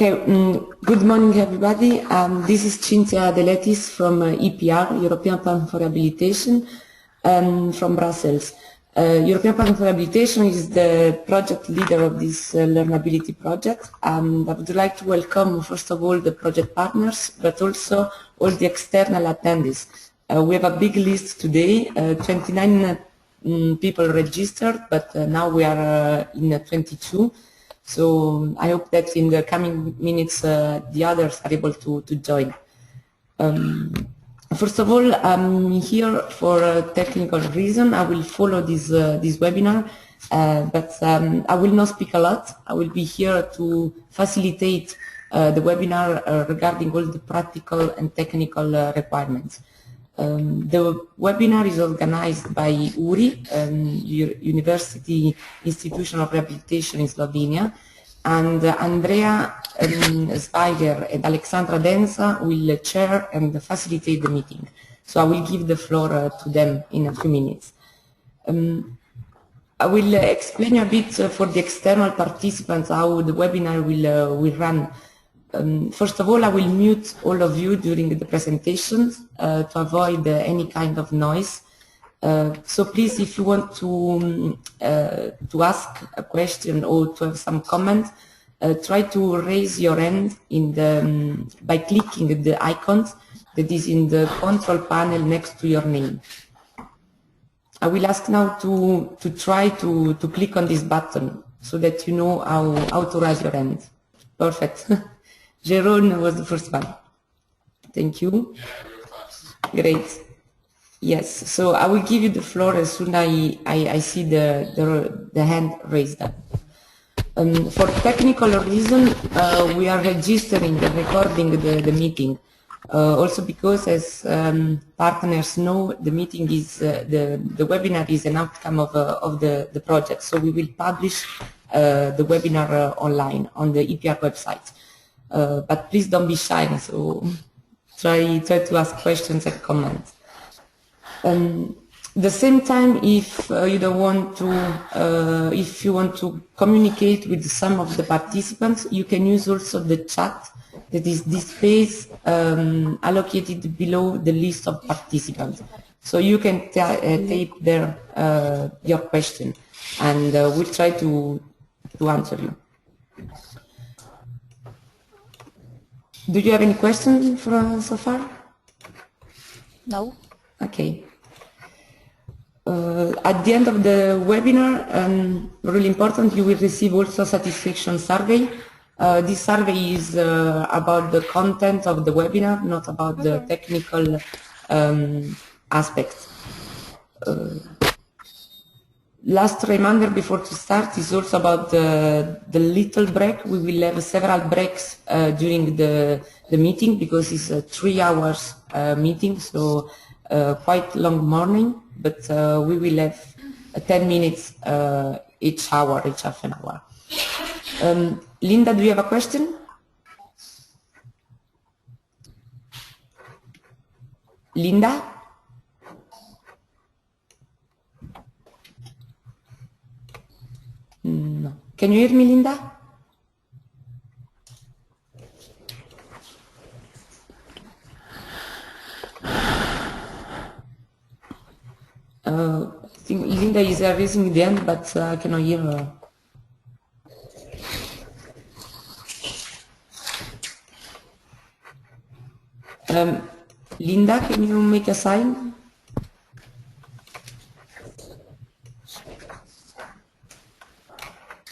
Okay, good morning everybody. This is Cinzia Deletis from EPR, European Platform for Rehabilitation, from Brussels. European Platform for Rehabilitation is the project leader of this Learnability project. I would like to welcome, first of all, the project partners, but also all the external attendees. We have a big list today, 29 people registered, but now we are in 22. So I hope that in the coming minutes the others are able to join. First of all, I'm here for a technical reason. I will follow this webinar, but I will not speak a lot. I will be here to facilitate the webinar regarding all the practical and technical requirements. The webinar is organized by URI, University Institute of Rehabilitation in Slovenia, and Andrea Zweiger and Alexandra Denza will chair and facilitate the meeting. So I will give the floor to them in a few minutes. I will explain a bit for the external participants how the webinar will run. First of all, I will mute all of you during the presentations to avoid any kind of noise. So please, if you want to ask a question or to have some comment, try to raise your hand by clicking the icons that is in the control panel next to your name. I will ask now to try to click on this button so that you know how to raise your hand. Perfect. Jérôme was the first one. Thank you. Great. Yes, so I will give you the floor as soon as I see the hand raised up. For technical reason, we are registering and recording the meeting. Also because, as partners know, the meeting is the webinar is an outcome of the project. So we will publish the webinar online on the EPR website. But please don't be shy, so try to ask questions and comments. The same time, if you don't want to, if you want to communicate with some of the participants, you can use also the chat that is this space allocated below the list of participants. So you can type there your question, and we'll try to answer you. Do you have any questions so far? No. Okay. At the end of the webinar, really important, you will receive also a satisfaction survey. This survey is about the content of the webinar, not about the technical aspects. Last reminder before to start is also about the little break. We will have several breaks during the meeting because it's a 3 hours meeting, so quite long morning, but we will have 10 minutes each hour, each half an hour. Linda, do you have a question? Linda? No. Can you hear me, Linda? I think Linda is raising the hand, but I cannot hear her. Linda, can you make a sign?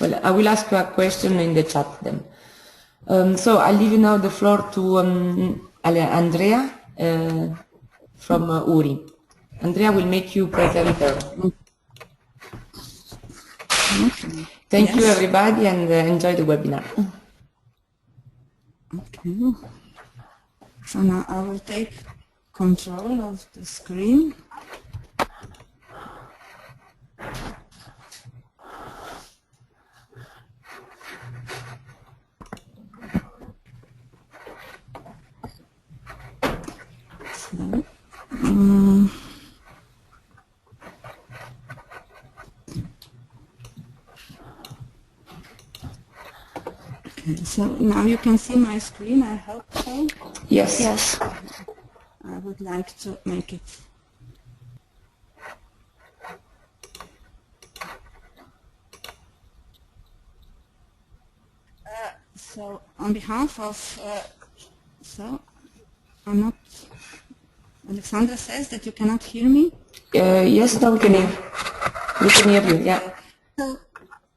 Well, I will ask you a question in the chat then. So I'll leave you now the floor to Andrea from URI. Andrea will make you presenter. Thank you everybody, and enjoy the webinar. Okay. So now I will take control of the screen. So, Okay, so now you can see my screen, I hope so. Yes. Yes. I would like to make it. So on behalf of, so I'm not, Alexandra says that you cannot hear me. Yes, now we can hear you, yeah.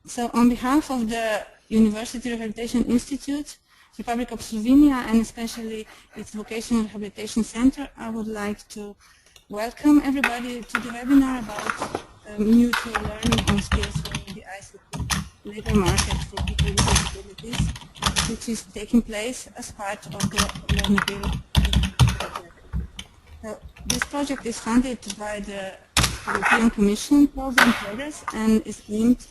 So on behalf of the University Rehabilitation Institute, Republic of Slovenia, and especially its Vocational Rehabilitation Center, I would like to welcome everybody to the webinar about mutual learning on skills for the ICT labor market for people with disabilities, which is taking place as part of the Learnabil-IT project. So this project is funded by the European Commission Program Progress and is aimed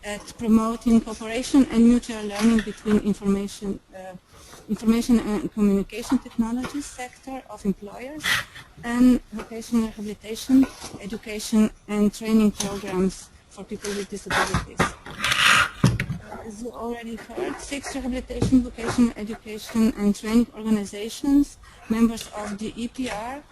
at promoting cooperation and mutual learning between information and communication technologies sector of employers and vocational rehabilitation, education and training programs for people with disabilities. As you already heard, 6 rehabilitation, vocational education and training organizations, members of the EPR,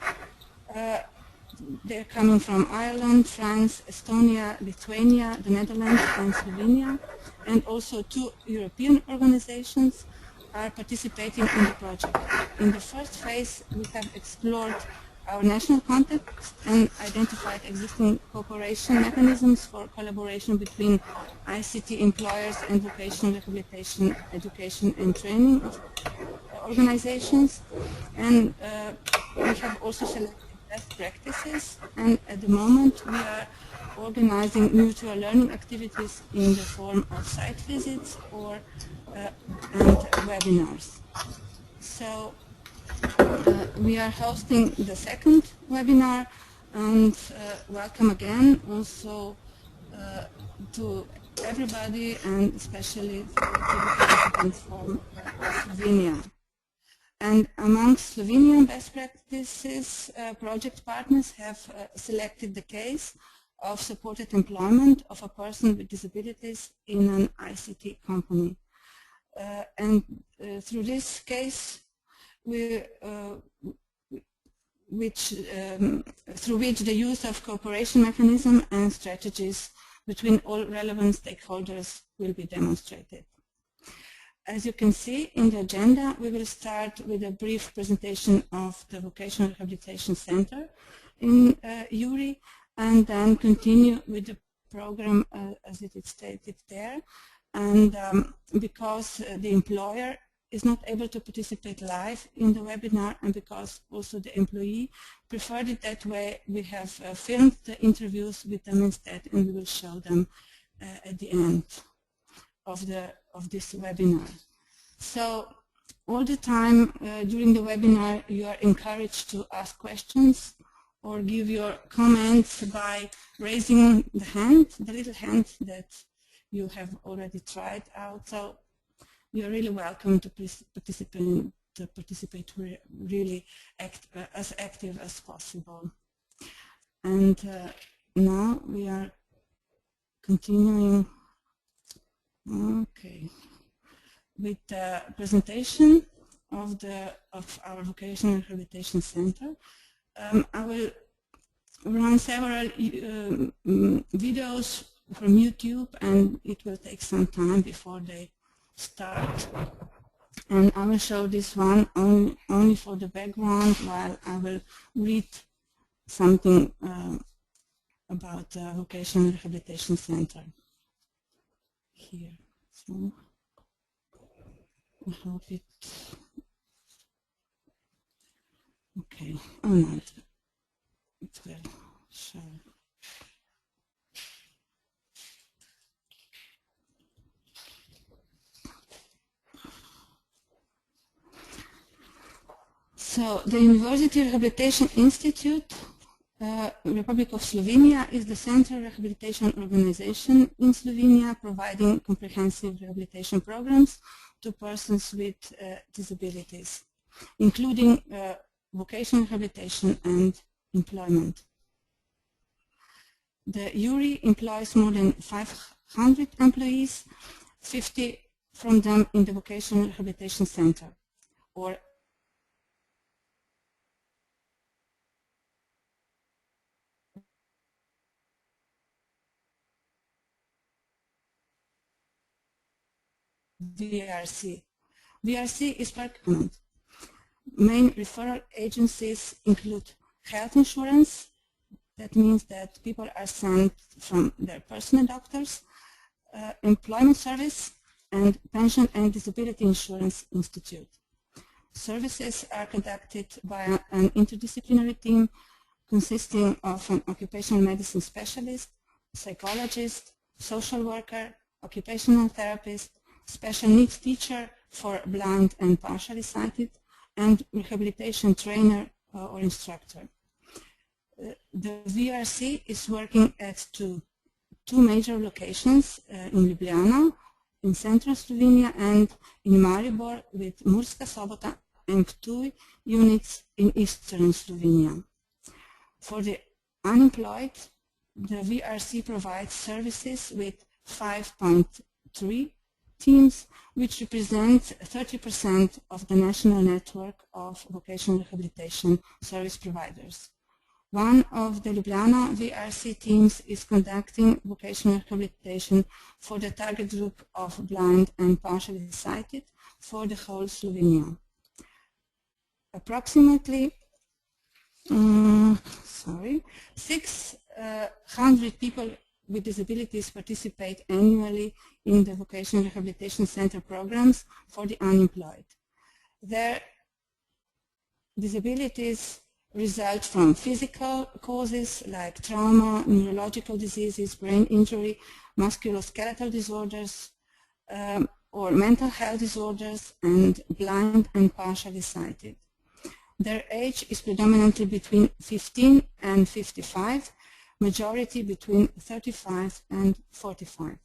they're coming from Ireland, France, Estonia, Lithuania, the Netherlands and Slovenia, and also 2 European organizations are participating in the project. In the first phase, we have explored our national context and identified existing cooperation mechanisms for collaboration between ICT employers and vocational rehabilitation, education and training organizations. And we have also selected best practices, and at the moment we are organizing mutual learning activities in the form of site visits or and webinars. So we are hosting the second webinar, and welcome again also to everybody, and especially to the participants from Slovenia. And among Slovenian best practices, project partners have selected the case of supported employment of a person with disabilities in an ICT company. Through this case, through which the use of cooperation mechanism and strategies between all relevant stakeholders will be demonstrated. As you can see in the agenda, we will start with a brief presentation of the Vocational Rehabilitation Center in URI, and then continue with the program as it is stated there. And because the employer is not able to participate live in the webinar, and because also the employee preferred it that way, we have filmed the interviews with them instead, and we will show them at the end of this webinar. So all the time during the webinar you are encouraged to ask questions or give your comments by raising the hand, the little hand that you have already tried out. So you're really welcome to participate really as active as possible. And now we are continuing. Okay, with the presentation of our Vocational Rehabilitation Center. I will run several videos from YouTube, and it will take some time before they start. And I will show this one only for the background, while I will read something about the Vocational Rehabilitation Center here. So I hope it. Okay. Oh no, it will show. So the University Rehabilitation Institute, Republic of Slovenia, is the central rehabilitation organization in Slovenia, providing comprehensive rehabilitation programs to persons with disabilities, including vocational rehabilitation and employment. The URI employs more than 500 employees, 50 from them in the Vocational Rehabilitation Center, or VRC. VRC is working. Main referral agencies include health insurance. That means that people are sent from their personal doctors, employment service, and pension and disability insurance institute. Services are conducted by an interdisciplinary team consisting of an occupational medicine specialist, psychologist, social worker, occupational therapist, special needs teacher for blind and partially sighted, and rehabilitation trainer or instructor. The VRC is working at two major locations in Ljubljana, in central Slovenia, and in Maribor with Murska Sobota and 2 units in eastern Slovenia. For the unemployed, the VRC provides services with 5.3 teams, which represent 30% of the national network of vocational rehabilitation service providers. One of the Ljubljana VRC teams is conducting vocational rehabilitation for the target group of blind and partially sighted for the whole Slovenia. Approximately 600 people with disabilities participate annually in the Vocational Rehabilitation Center programs for the unemployed. Their disabilities result from physical causes like trauma, neurological diseases, brain injury, musculoskeletal disorders, or mental health disorders, and blind and partially sighted. Their age is predominantly between 15 and 55, majority between 35 and 45.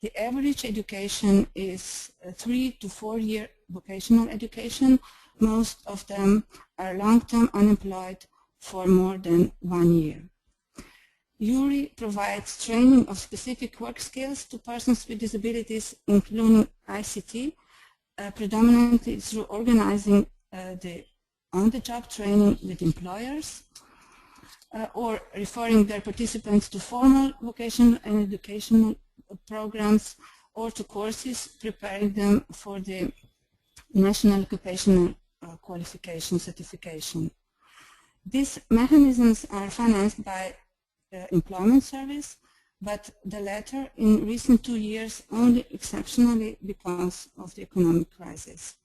The average education is a 3 to 4 year vocational education. Most of them are long-term unemployed for more than 1 year. URI provides training of specific work skills to persons with disabilities, including ICT, predominantly through organizing the on-the-job training with employers, or referring their participants to formal vocational and educational programs, or to courses preparing them for the National Occupational Qualification Certification. These mechanisms are financed by employment service, but the latter in recent 2 years only exceptionally because of the economic crisis.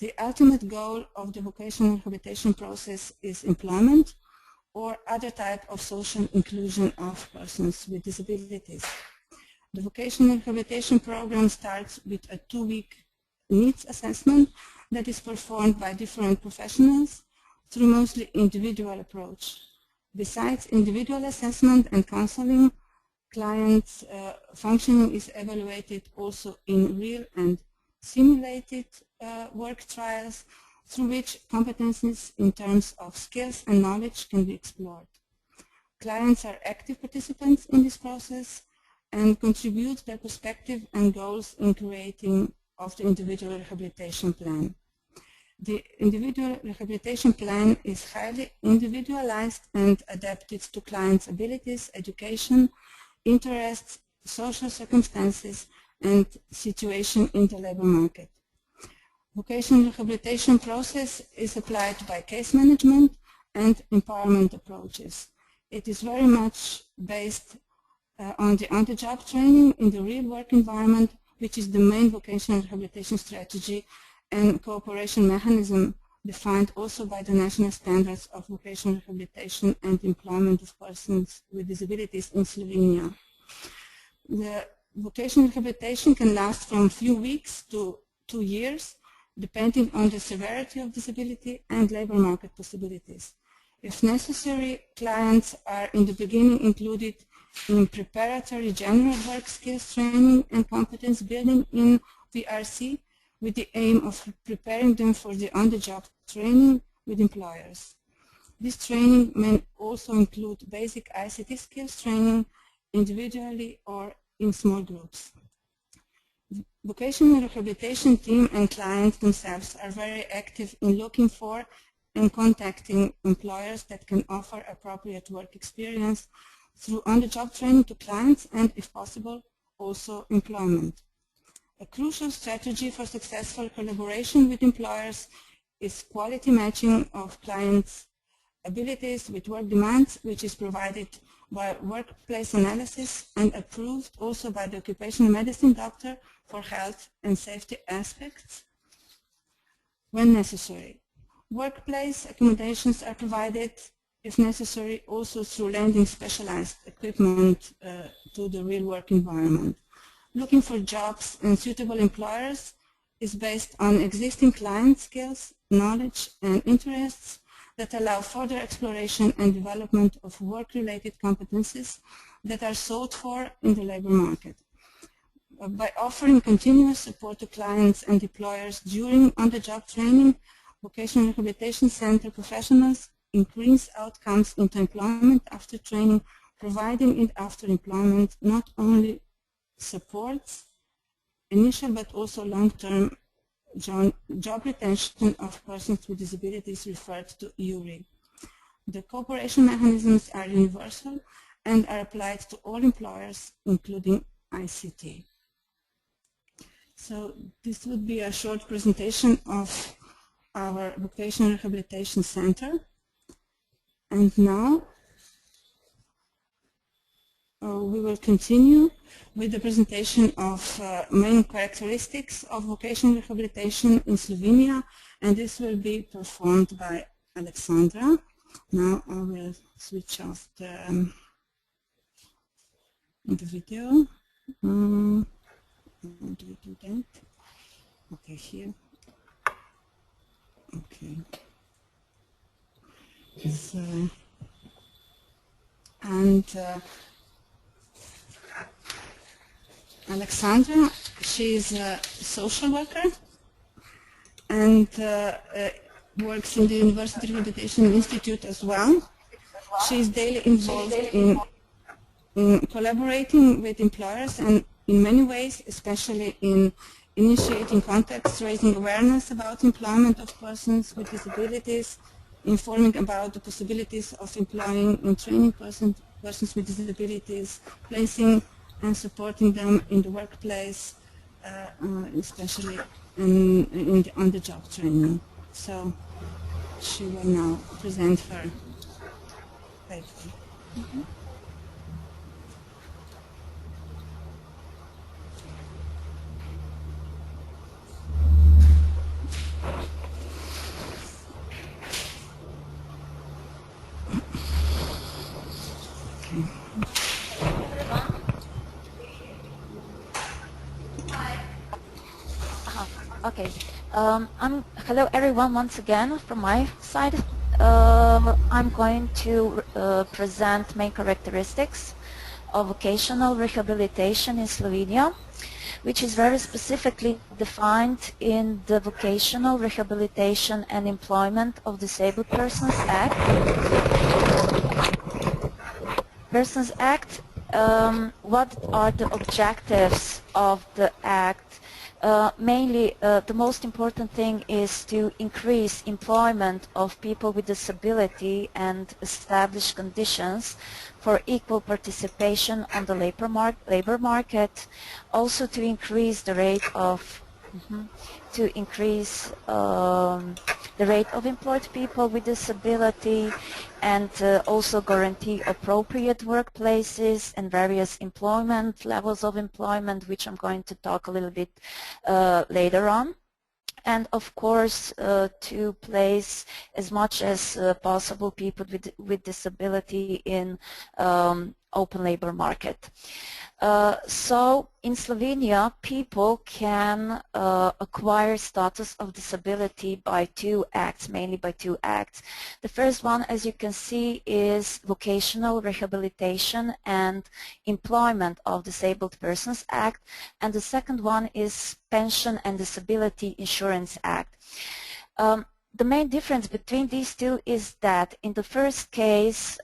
The ultimate goal of the vocational rehabilitation process is employment or other type of social inclusion of persons with disabilities. The vocational rehabilitation program starts with a 2-week needs assessment that is performed by different professionals through mostly individual approach. Besides individual assessment and counseling, clients' functioning is evaluated also in real and simulated work trials, through which competencies in terms of skills and knowledge can be explored. Clients are active participants in this process and contribute their perspective and goals in creating of the individual rehabilitation plan. The individual rehabilitation plan is highly individualized and adapted to clients' abilities, education, interests, social circumstances, and situation in the labor market. Vocational rehabilitation process is applied by case management and empowerment approaches. It is very much based on the job training in the real work environment, which is the main vocational rehabilitation strategy and cooperation mechanism defined also by the national standards of vocational rehabilitation and employment of persons with disabilities in Slovenia. The vocational rehabilitation can last from a few weeks to 2 years, depending on the severity of disability and labor market possibilities. If necessary, clients are in the beginning included in preparatory general work skills training and competence building in VRC with the aim of preparing them for the on-the-job training with employers. This training may also include basic ICT skills training individually or in small groups. Vocational rehabilitation team and clients themselves are very active in looking for and contacting employers that can offer appropriate work experience through on-the-job training to clients and, if possible, also employment. A crucial strategy for successful collaboration with employers is quality matching of clients' abilities with work demands, which is provided by workplace analysis and approved also by the occupational medicine doctor for health and safety aspects when necessary. Workplace accommodations are provided, if necessary, also through lending specialized equipment to the real work environment. Looking for jobs and suitable employers is based on existing client skills, knowledge, and interests that allow further exploration and development of work-related competencies that are sought for in the labor market. By offering continuous support to clients and employers during on-the-job training, Vocational Rehabilitation Center professionals increase outcomes into employment after training, providing it after employment not only supports initial but also long-term job retention of persons with disabilities referred to URI. The cooperation mechanisms are universal and are applied to all employers, including ICT. So this would be a short presentation of our Vocational Rehabilitation Center. And now we will continue with the presentation of main characteristics of vocational rehabilitation in Slovenia, and this will be performed by Alexandra. Now I will switch off the video. How do we do that? Okay, here. Okay. So, and Alexandra, she is a social worker and works in the University Rehabilitation Institute as well. She is daily involved in collaborating with employers and in many ways, especially in initiating contacts, raising awareness about employment of persons with disabilities, informing about the possibilities of employing and training persons with disabilities, placing and supporting them in the workplace, especially on the on-the-job training. So she will now present her paper. Mm-hmm. Okay. Hello everyone once again from my side. I'm going to present main characteristics of vocational rehabilitation in Slovenia, which is very specifically defined in the Vocational Rehabilitation and Employment of Disabled Persons Act. Persons Act, what are the objectives of the Act? Mainly, the most important thing is to increase employment of people with disability and establish conditions for equal participation on the labor market. Also, to increase the rate of the rate of employed people with disability, and also guarantee appropriate workplaces and various employment levels of employment, which I'm going to talk a little bit later on. And of course, to place as much as possible people with disability in open labor market. So in Slovenia, people can acquire status of disability by two acts, mainly by two acts. The first one, as you can see, is Vocational Rehabilitation and Employment of Disabled Persons Act, and the second one is Pension and Disability Insurance Act. The main difference between these two is that in the first case,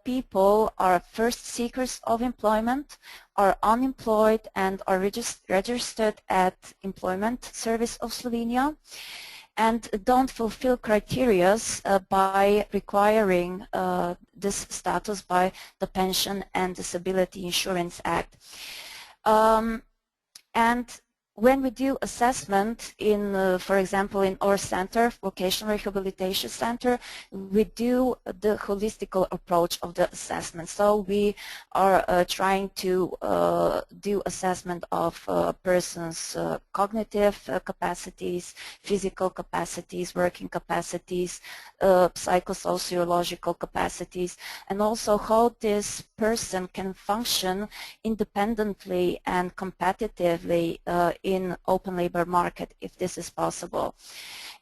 people are first seekers of employment, are unemployed and are registered at Employment Service of Slovenia and don't fulfill criteria by requiring this status by the Pension and Disability Insurance Act. And when we do assessment in, for example, in our center, Vocational Rehabilitation Center, we do the holistical approach of the assessment. So we are trying to do assessment of a person's cognitive capacities, physical capacities, working capacities, psychosociological capacities, and also how this person can function independently and competitively in open labor market, if this is possible.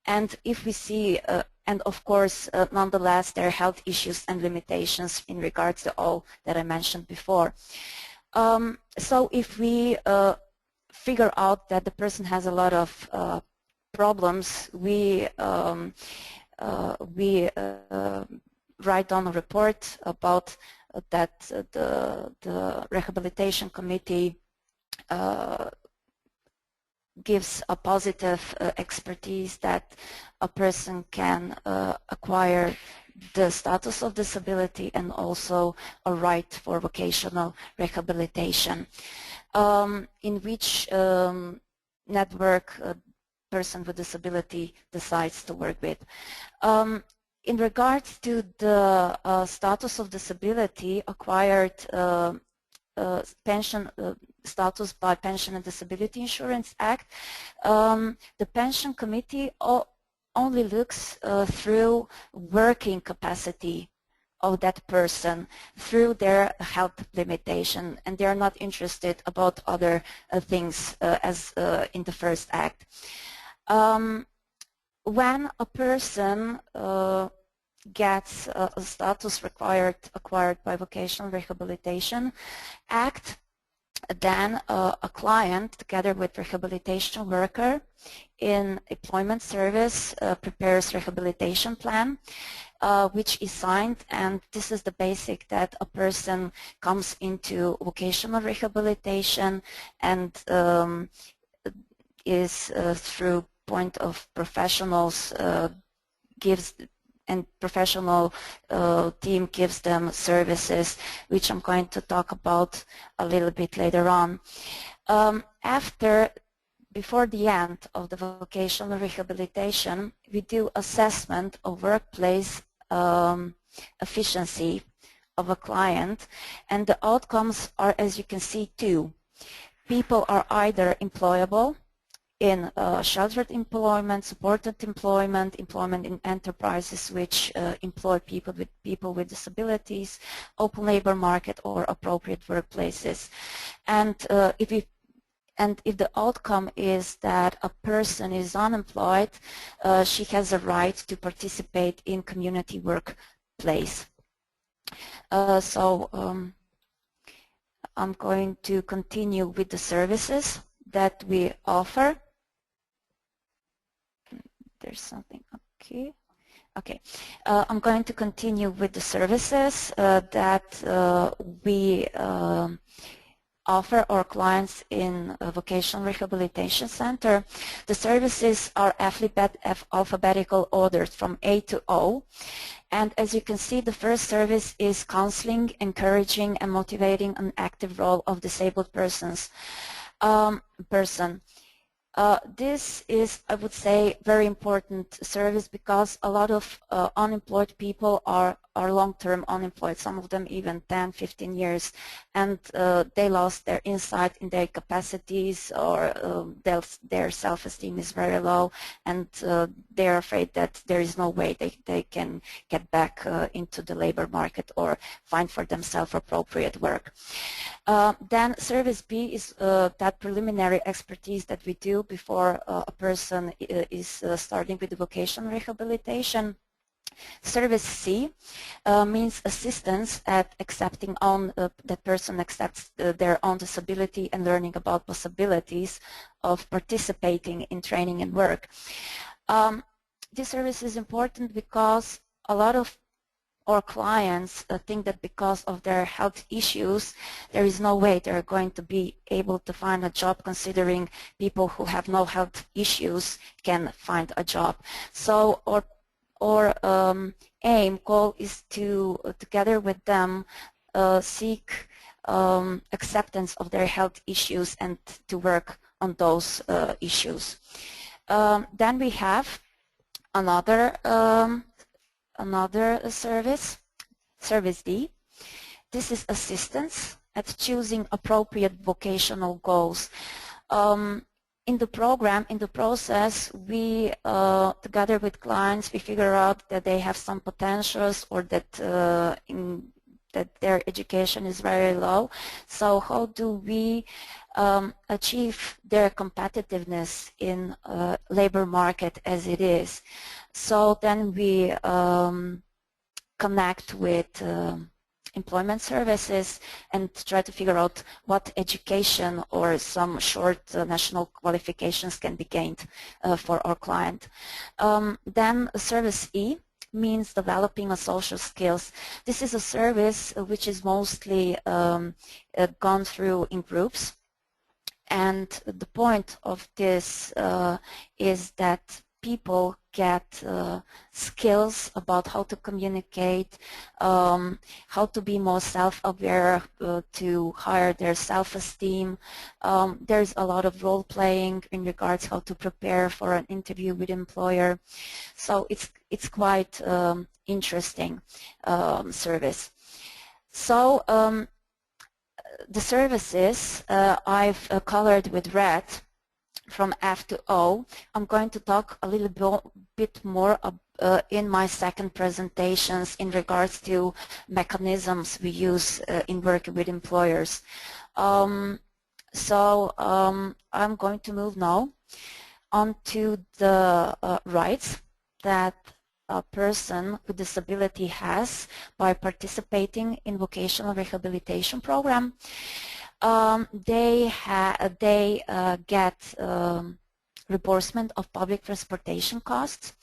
And if we see, and of course, nonetheless, there are health issues and limitations in regards to all that I mentioned before. So if we figure out that the person has a lot of problems, we write down a report about that the rehabilitation committee gives a positive expertise that a person can acquire the status of disability and also a right for vocational rehabilitation, in which network a person with disability decides to work with. In regards to the status of disability acquired pension status by Pension and Disability Insurance Act, the Pension Committee only looks through working capacity of that person, through their health limitation, and they are not interested about other things as in the first act. When a person gets a status acquired by Vocational Rehabilitation Act, then a client, together with rehabilitation worker in employment service, prepares rehabilitation plan, which is signed, and this is the basic that a person comes into vocational rehabilitation and is through point of professionals gives and professional team gives them services, which I'm going to talk about a little bit later on. Before the end of the vocational rehabilitation, we do assessment of workplace efficiency of a client, and the outcomes are, as you can see, two. People are either employable in sheltered employment, supported employment, employment in enterprises which employ people with disabilities, open labor market, or appropriate workplaces. And if the outcome is that a person is unemployed, she has a right to participate in community workplace. I'm going to continue with the services that we offer. There's something, okay. I'm going to continue with the services that we offer our clients in a Vocational Rehabilitation Center. The services are alphabetical ordered from A to O. And as you can see, the first service is counseling, encouraging and motivating an active role of disabled persons. This is, I would say, very important service because a lot of unemployed people are long-term unemployed, some of them even 10, 15 years, and they lost their insight in their capacities, or their self-esteem is very low, and they're afraid that there is no way they can get back into the labor market or find for themselves appropriate work. Then service B is that preliminary expertise that we do before a person is starting with the vocational rehabilitation. Service C means assistance at accepting that person accepts their own disability and learning about possibilities of participating in training and work. This service is important because a lot of our clients think that because of their health issues, there is no way they're going to be able to find a job, considering people who have no health issues can find a job. So our goal is to, together with them, seek acceptance of their health issues and to work on those issues. Then we have another service, Service D. This is assistance at choosing appropriate vocational goals. In the program, in the process, we, together with clients, we figure out that they have some potentials or that that their education is very low. So how do we achieve their competitiveness in labor market as it is? So then we connect with employment services and try to figure out what education or some short national qualifications can be gained for our client. Then Service E means developing a social skills. This is a service which is mostly gone through in groups, and the point of this is that people get skills about how to communicate, how to be more self-aware, to higher their self-esteem. There's a lot of role-playing in regards how to prepare for an interview with employer. So it's quite interesting service. So the services I've colored with red from F to O. I'm going to talk a little bit more in my second presentations in regards to mechanisms we use in working with employers. I'm going to move now on to the rights that a person with disability has by participating in vocational rehabilitation program. They get reimbursement of public transportation costs,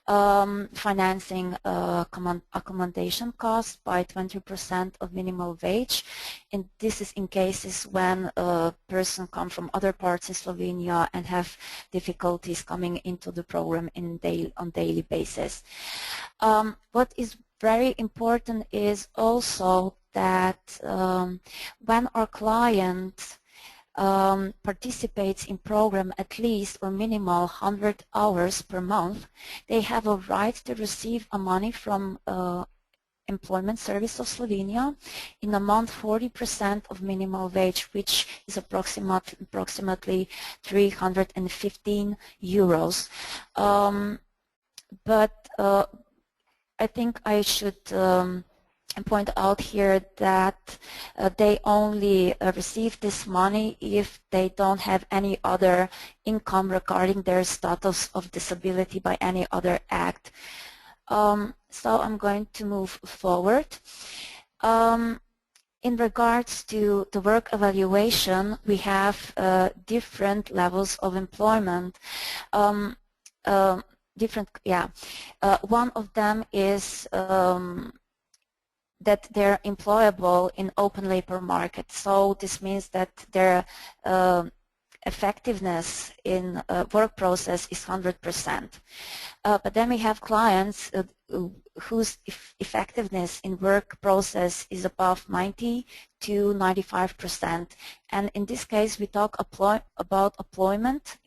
financing accommodation costs by 20% of minimum wage, and this is in cases when a person comes from other parts of Slovenia and have difficulties coming into the program on daily basis. What is very important is also that when our client participates in program at least or minimal 100 hours per month, they have a right to receive a money from Employment Service of Slovenia in a month 40% of minimum wage, which is approximately 315 euros. But I think I should point out here that they only receive this money if they don't have any other income regarding their status of disability by any other act. So I'm going to move forward. In regards to the work evaluation, we have different levels of employment. One of them is that they're employable in open labor market. So this means that their effectiveness in work process is 100%. But then we have clients whose effectiveness in work process is above 90 to 95%. And in this case, we talk about employment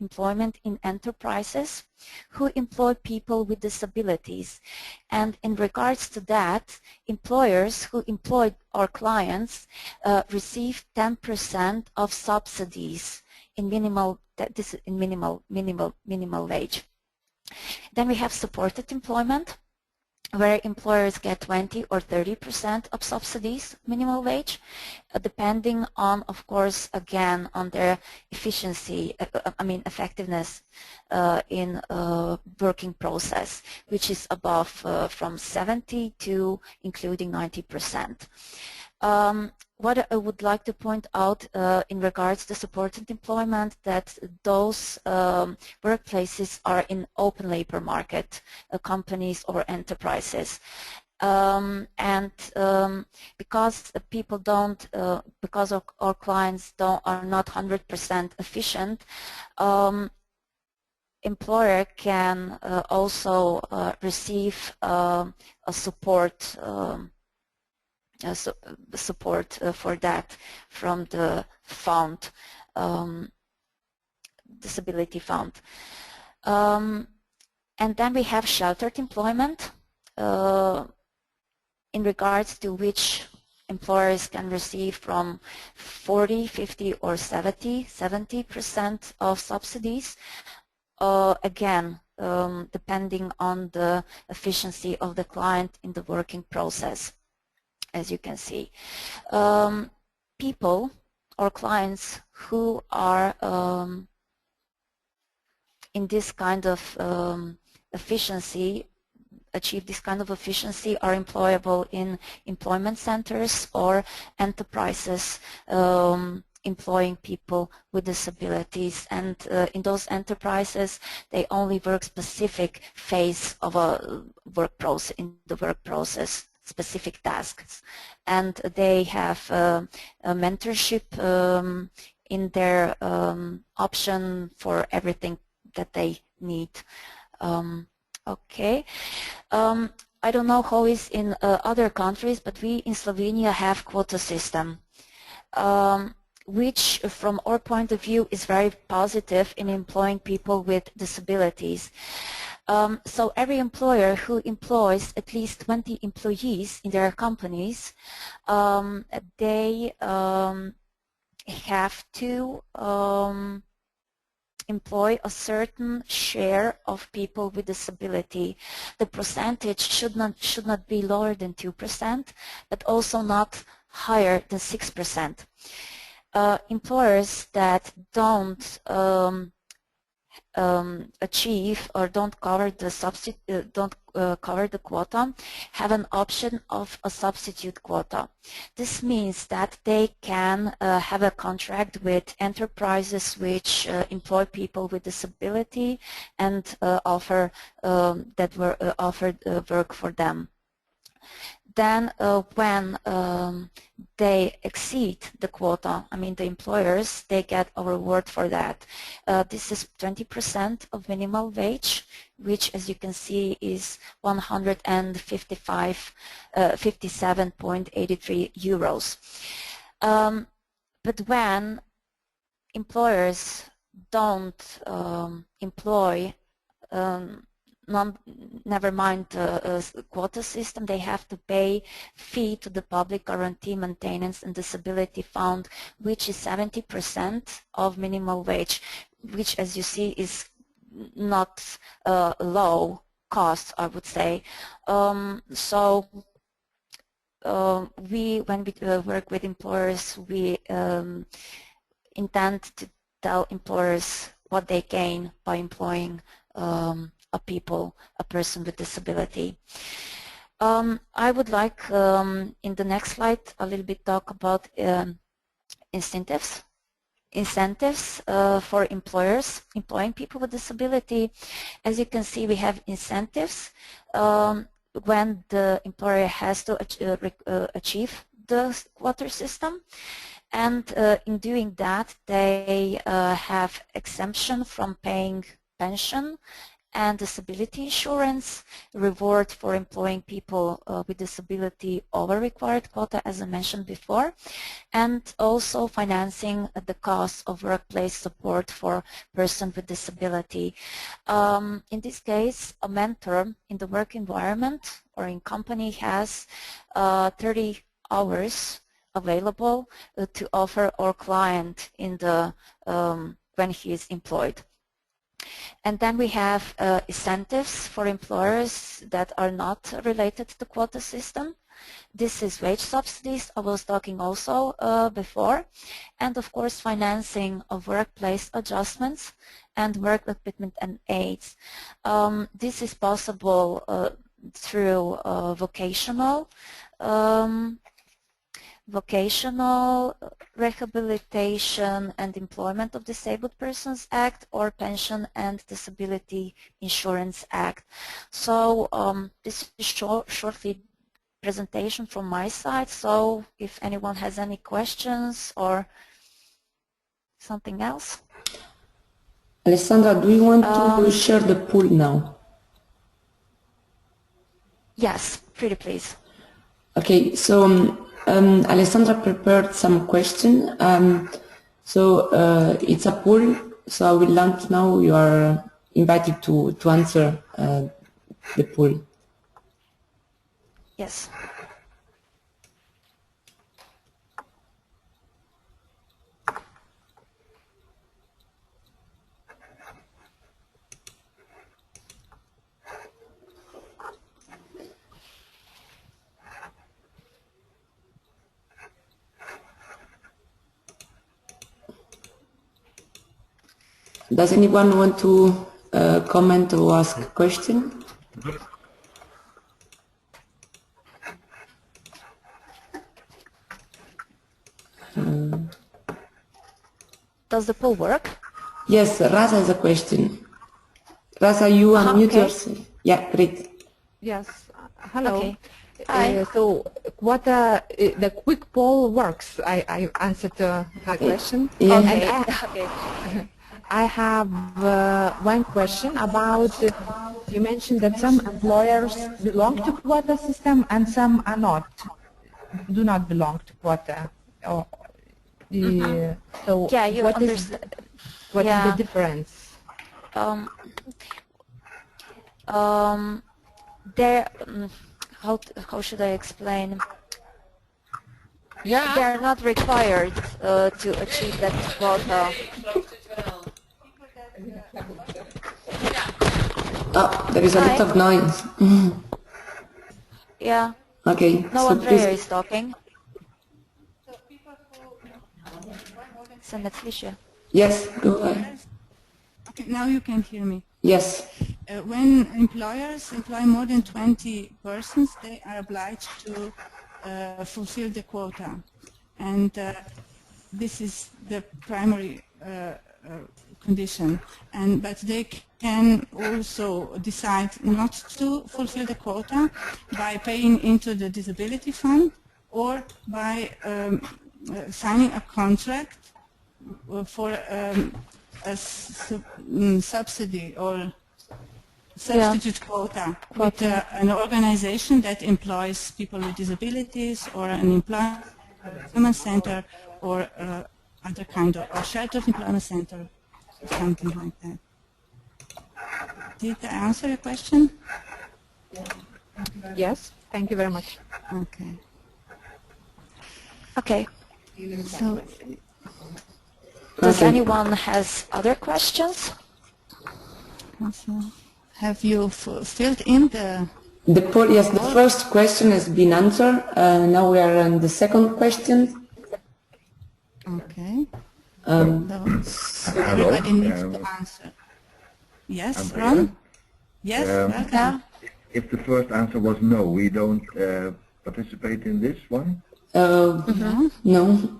in enterprises who employ people with disabilities. And in regards to that, employers who employ our clients receive 10% of subsidies in minimal wage. Then we have supported employment, where employers get 20 or 30% of subsidies minimum wage, depending on, of course, again, on their efficiency, effectiveness in working process, which is above from 70 to including 90%. What I would like to point out in regards to supported employment, that those workplaces are in open labor market companies or enterprises. Because people don't, because our clients are not 100% efficient, employer can also receive a support for that from the fund, disability fund. And then we have sheltered employment, in regards to which employers can receive from 40, 50 or 70% of subsidies, again depending on the efficiency of the client in the working process. As you can see, people or clients who are in this kind of efficiency, achieve this kind of efficiency, are employable in employment centers or enterprises employing people with disabilities. And in those enterprises, they only work specific phase of a work process, in the work process, specific tasks, and they have a mentorship in their option for everything that they need. Okay. I don't know how it's in other countries, but we in Slovenia have quota system, which from our point of view is very positive in employing people with disabilities. So every employer who employs at least 20 employees in their companies, they have to employ a certain share of people with disability. The percentage should not be lower than 2%, but also not higher than 6%. Employers that don't achieve or don't cover the quota have an option of a substitute quota. This means that they can have a contract with enterprises which employ people with disability and offer work for them. Then when they exceed the quota, I mean the employers, they get a reward for that. This is 20% of minimum wage, which as you can see is 57.83 euros. But when employers don't employ never mind quota system, they have to pay fee to the public guarantee maintenance and disability fund, which is 70% of minimum wage, which as you see is not low cost, I would say. So when we work with employers, we intend to tell employers what they gain by employing a person with disability. I would like in the next slide a little bit talk about incentives. Incentives for employers employing people with disability. As you can see, we have incentives when the employer has to achieve the quota system. And in doing that, they have exemption from paying pension and disability insurance, reward for employing people with disability over required quota, as I mentioned before, and also financing the cost of workplace support for person with disability. In this case, a mentor in the work environment or in company has 30 hours available to offer our client in the when he is employed. And then we have incentives for employers that are not related to the quota system. This is wage subsidies, I was talking also before, and of course financing of workplace adjustments and work equipment and aids. This is possible through Vocational Rehabilitation and Employment of Disabled Persons Act or Pension and Disability Insurance Act. So this is shortly presentation from my side. So if anyone has any questions or something else. Alessandra, do you want to share the pool now? Yes, pretty please. Okay, so Alessandra prepared some question. It's a poll, so I will launch now. You are invited to answer the poll. Yes. Does anyone want to comment or ask a question? Does the poll work? Yes, Raza has a question. Raza, you unmute yourself. Yeah, great. Yes. Hello. Okay. Hi. So quota, the quick poll works. I answered her question. Yeah. Okay. And Okay. I have one question about, you mentioned that some employers belong to quota system and some are not, do not belong to quota. Or so Yeah, you what is understand. what is Yeah. the difference? There. How should I explain? Yeah. They're not required to achieve that quota. Oh, there is a lot of noise. Yeah. Okay. No, so Andrea please. is talking. Yes, go ahead. Okay, now you can hear me. Yes. When employers employ more than 20 persons, they are obliged to fulfill the quota. And this is the primary condition. But they can also decide not to fulfill the quota by paying into the disability fund or by signing a contract for a subsidy or substitute quota with an organization that employs people with disabilities or an employment center or other kind of or sheltered employment center or something like that. Did I answer your question? Yes, thank you very much. Okay. Okay. So, Does anyone has other questions? have you filled in the poll? Yes, the first question has been answered. Now we are on the second question. Okay. So Everybody needs to answer. Yes, Ron? Yes, welcome. If the first answer was no, we don't participate in this one? No.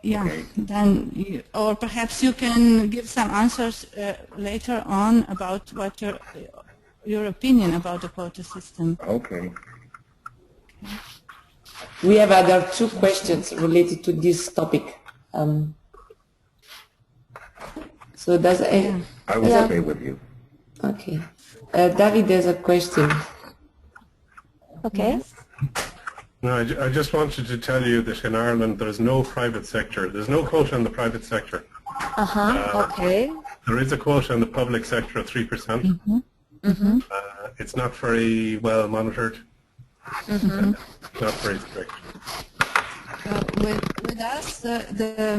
Yeah, Okay. then, or perhaps you can give some answers later on about what your opinion about the quota system. Okay. We have other two questions related to this topic. So does I will stay with you. Okay. David has a question. Okay. Yes. No, I just wanted to tell you that in Ireland there's no private sector. There's no quota in the private sector. Okay. There is a quota in the public sector of 3%. It's not very well monitored. Not very strict. With us, the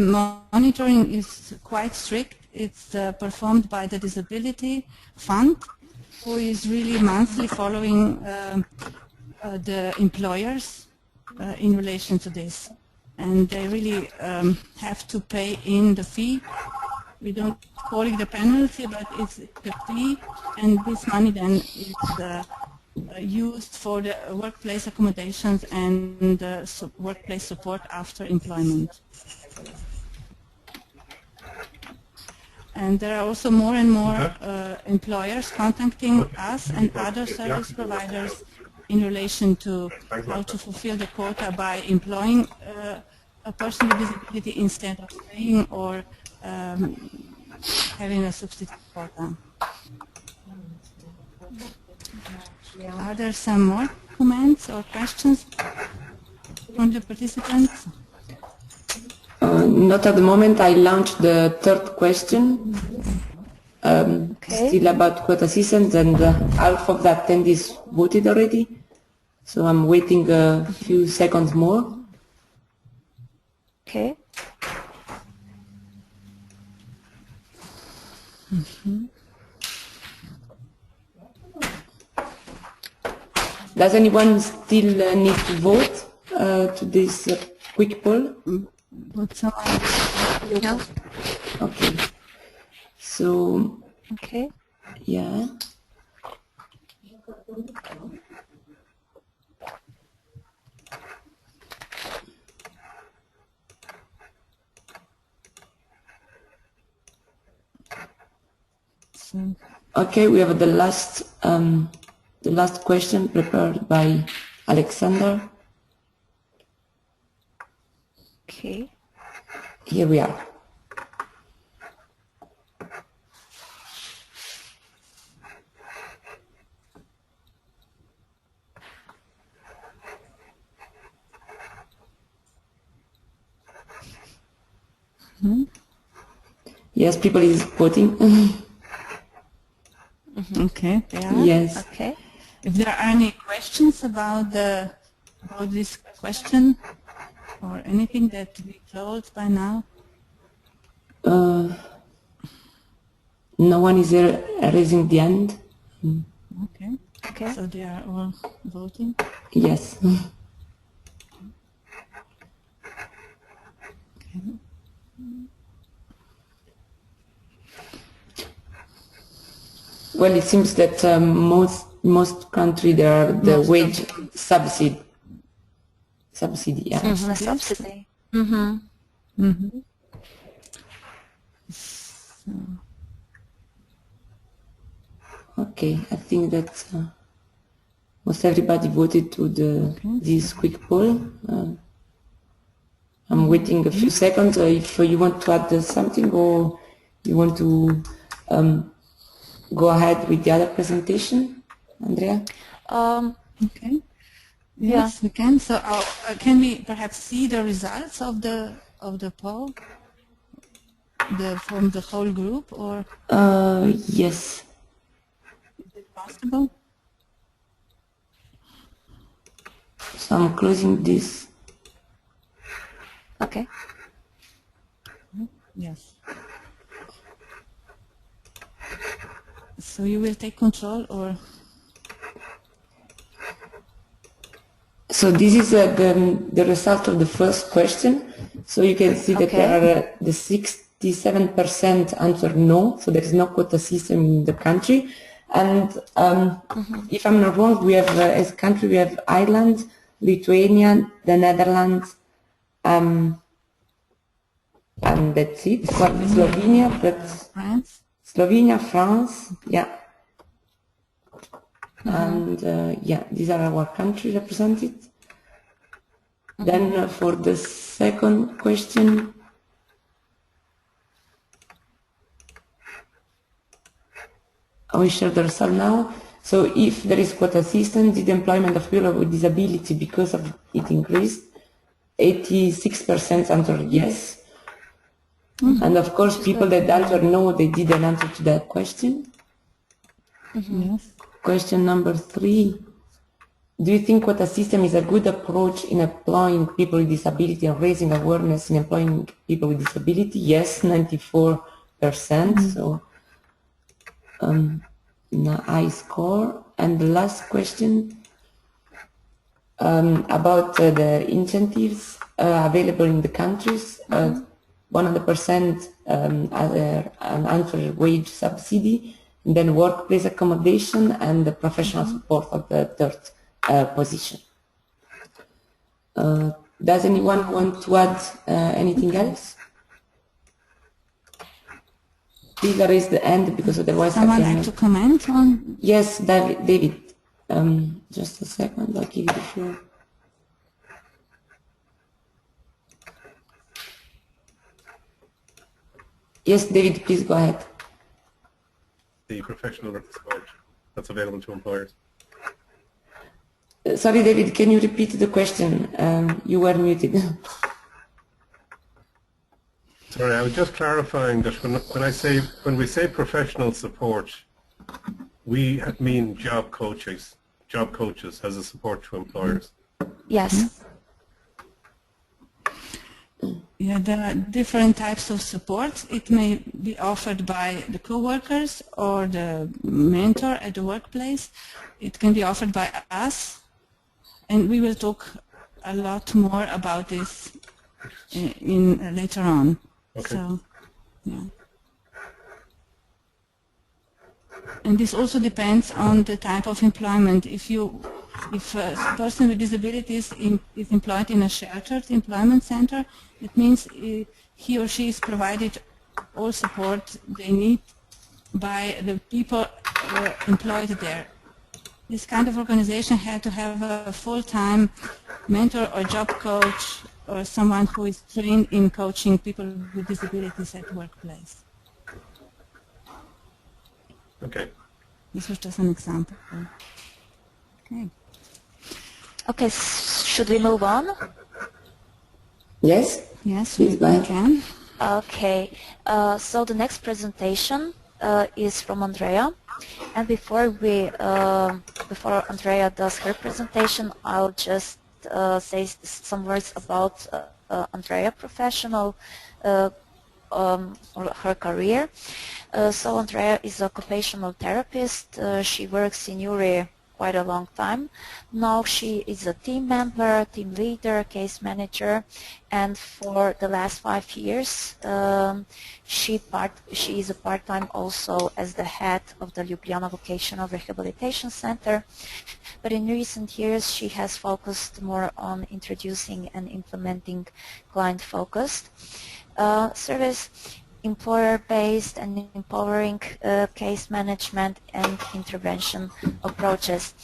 monitoring is quite strict. It's performed by the Disability Fund, who is really monthly following the employers in relation to this. And they really have to pay in the fee. We don't call it the penalty, but it's the fee, and this money then is used for the workplace accommodations and workplace support after employment. And there are also more and more employers contacting us and other service providers in relation to how to fulfill the quota by employing a person with disability instead of paying or having a substitute quota. Are there some more comments or questions from the participants? Not at the moment. I launched the third question, still about quota systems, and half of the attendees voted already. So I'm waiting a few seconds more. Okay. Does anyone still need to vote to this quick poll? No. Okay. So, Okay. yeah. Okay, we have the last question prepared by Alexander. Okay. Here we are. Yes, people is voting. Okay. Yeah. Yes. Okay. If there are any questions about this question or anything that we closed by now? No one is raising the hand. Okay. Okay. So they are all voting. Yes. Well, it seems that most country there are the wage subsidy. Yeah. A subsidy. Okay, I think that most everybody voted to this quick poll. I'm waiting a few seconds. If you want to add something or you want to go ahead with the other presentation, Andrea? Okay. Yes, we can. So can we perhaps see the results of the poll from the whole group, or Yes. is it possible? So I'm closing this. Okay. Yes. So you will take control, or? So this is the result of the first question. So you can see that there are the 67% answered no, so there is no quota system in the country. And if I'm not wrong, we have, as a country, we have Ireland, Lithuania, the Netherlands, and that's it. Slovenia, that's France? Slovenia, France, yeah. And yeah, these are our countries represented. Then for the second question, I will share the result now. So if there is quota system, did the employment of people with disability because of it increased? 86% answered yes. And of course, people that answered no, they didn't answer to that question. Yes. Question number 3. Do you think quota system is a good approach in employing people with disability and raising awareness in employing people with disability? Yes, 94%. So, high score. And the last question about the incentives available in the countries. 100% an answer wage subsidy, and then workplace accommodation and the professional support of the third position. Does anyone want to add anything else? Please raise the hand because otherwise Someone like to comment on? Yes, David. Just a second, I'll give you the floor. Yes, David, please go ahead. The professional support that's available to employers. Sorry, David, can you repeat the question? You were muted. Sorry, I was just clarifying that when we say professional support, we mean job coaches as a support to employers. Yes. Yeah, there are different types of support. It may be offered by the co-workers or the mentor at the workplace. It can be offered by us, and we will talk a lot more about this later on. Okay. So, yeah. And this also depends on the type of employment. If a person with disabilities is employed in a sheltered employment center, it means he or she is provided all support they need by the people employed there. This kind of organization had to have a full-time mentor or job coach or someone who is trained in coaching people with disabilities at workplace. Okay. This was just an example. Okay. Okay, should we move on? Yes? Yes, Please we go ahead. can. Okay, so the next presentation is from Andrea, and before Andrea does her presentation, I'll just say some words about Andrea professional or her career. So Andrea is an occupational therapist. She works in URI quite a long time. Now she is a team member, team leader, case manager, and for the last 5 years she is a part-time also as the head of the Ljubljana Vocational Rehabilitation Center. But in recent years she has focused more on introducing and implementing client-focused service, employer-based and empowering case management and intervention approaches.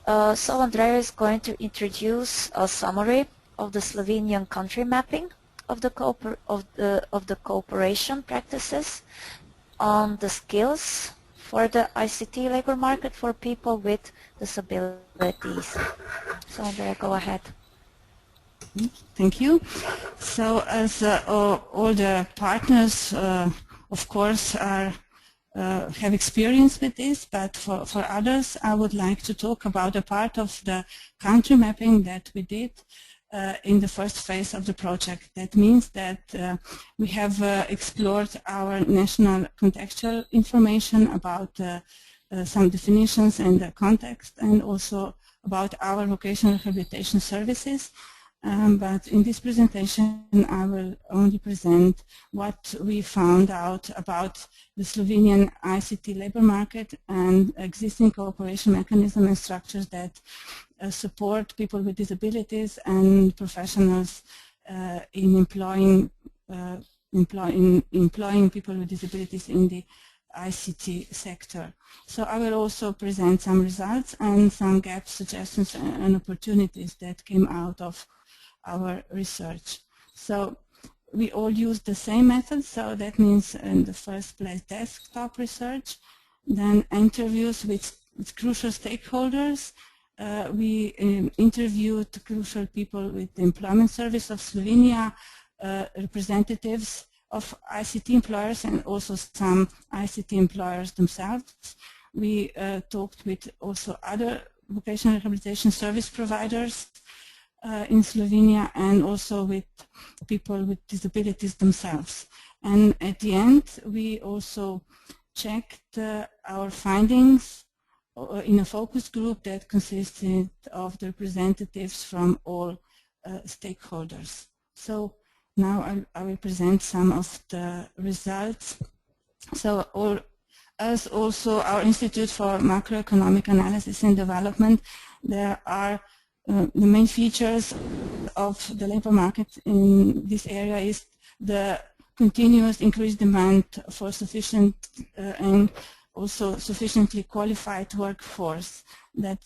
So Andrea is going to introduce a summary of the Slovenian country mapping of the cooperation practices on the skills for the ICT labor market for people with disabilities. So Andrea, go ahead. Thank you. So as all the partners, of course, have experience with this, but for others, I would like to talk about a part of the country mapping that we did in the first phase of the project. That means that we have explored our national contextual information about some definitions and the context, and also about our vocational rehabilitation services. But in this presentation I will only present what we found out about the Slovenian ICT labor market and existing cooperation mechanisms and structures that support people with disabilities and professionals in employing people with disabilities in the ICT sector. So I will also present some results and some gaps, suggestions and opportunities that came out of our research. So we all use the same method, so that means in the first place desktop research, then interviews with crucial stakeholders. We interviewed crucial people with the Employment Service of Slovenia, representatives of ICT employers and also some ICT employers themselves. We talked with also other vocational rehabilitation service providers in Slovenia and also with people with disabilities themselves. And at the end we also checked our findings in a focus group that consisted of the representatives from all stakeholders. So now I will present some of the results. So as also our Institute for Macroeconomic Analysis and Development, there are the main features of the labor market in this area is the continuous increased demand for sufficient and also sufficiently qualified workforce, that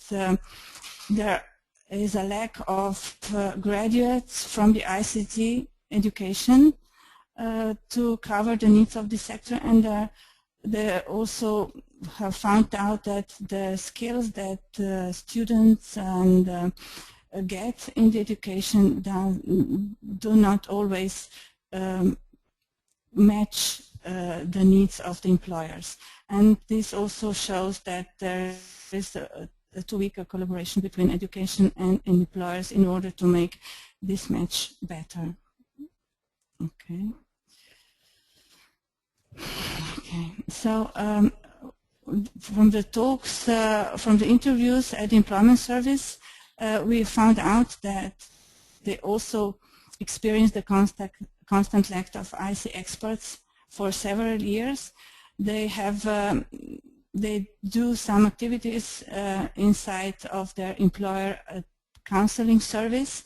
there is a lack of graduates from the ICT education to cover the needs of the sector, and they also have found out that the skills that students and get in the education do not always match the needs of the employers. And this also shows that there is a too weak a collaboration between education and employers in order to make this match better. Okay. Okay. So from the talks, from the interviews at the Employment Service, we found out that they also experienced the constant lack of IC experts for several years. They have they do some activities inside of their employer counseling service,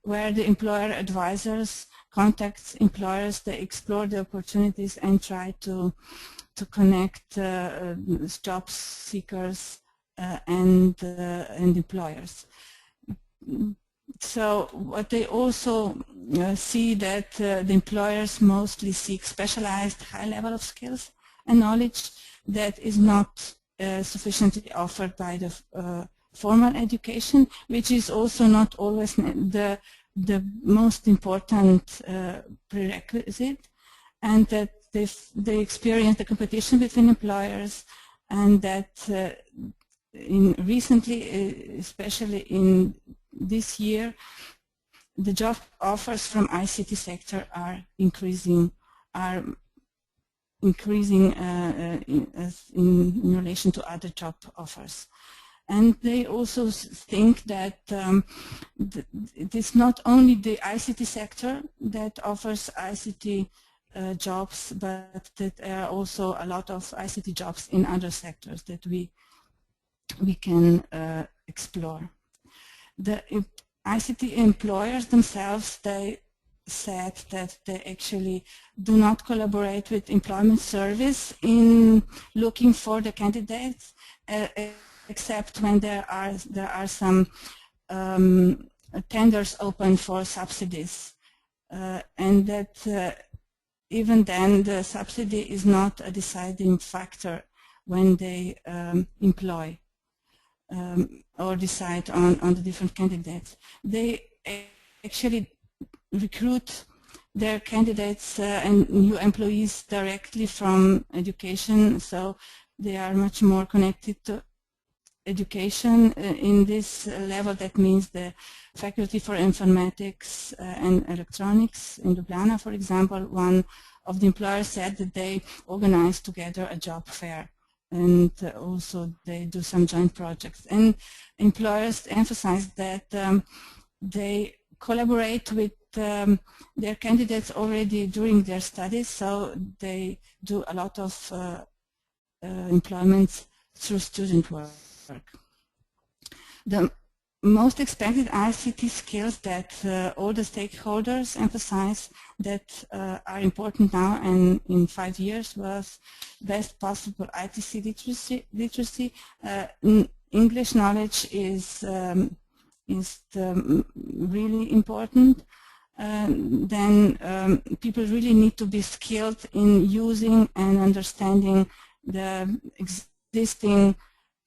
where the employer advisors contact employers, they explore the opportunities and try to connect job seekers and employers. So what they also see that the employers mostly seek specialized high level of skills and knowledge that is not sufficiently offered by the formal education, which is also not always the most important prerequisite, and that they experience the competition between employers, and that recently, especially in this year, the job offers from ICT sector are increasing in relation to other job offers. And they also think that it is not only the ICT sector that offers ICT jobs, but that there are also a lot of ICT jobs in other sectors that we can explore. The ICT employers themselves, they said that they actually do not collaborate with employment service in looking for the candidates, except when there are some tenders open for subsidies, and that even then the subsidy is not a deciding factor when they employ or decide on the different candidates. They actually recruit their candidates and new employees directly from education, so they are much more connected to education in this level. That means the Faculty for Informatics and Electronics in Ljubljana, for example, one of the employers said that they organize together a job fair, and also they do some joint projects. And employers emphasize that they collaborate with their candidates already during their studies, so they do a lot of employment through student work. The most expected ICT skills that all the stakeholders emphasize that are important now and in 5 years was best possible ITC literacy. English knowledge is really important. Then people really need to be skilled in using and understanding the existing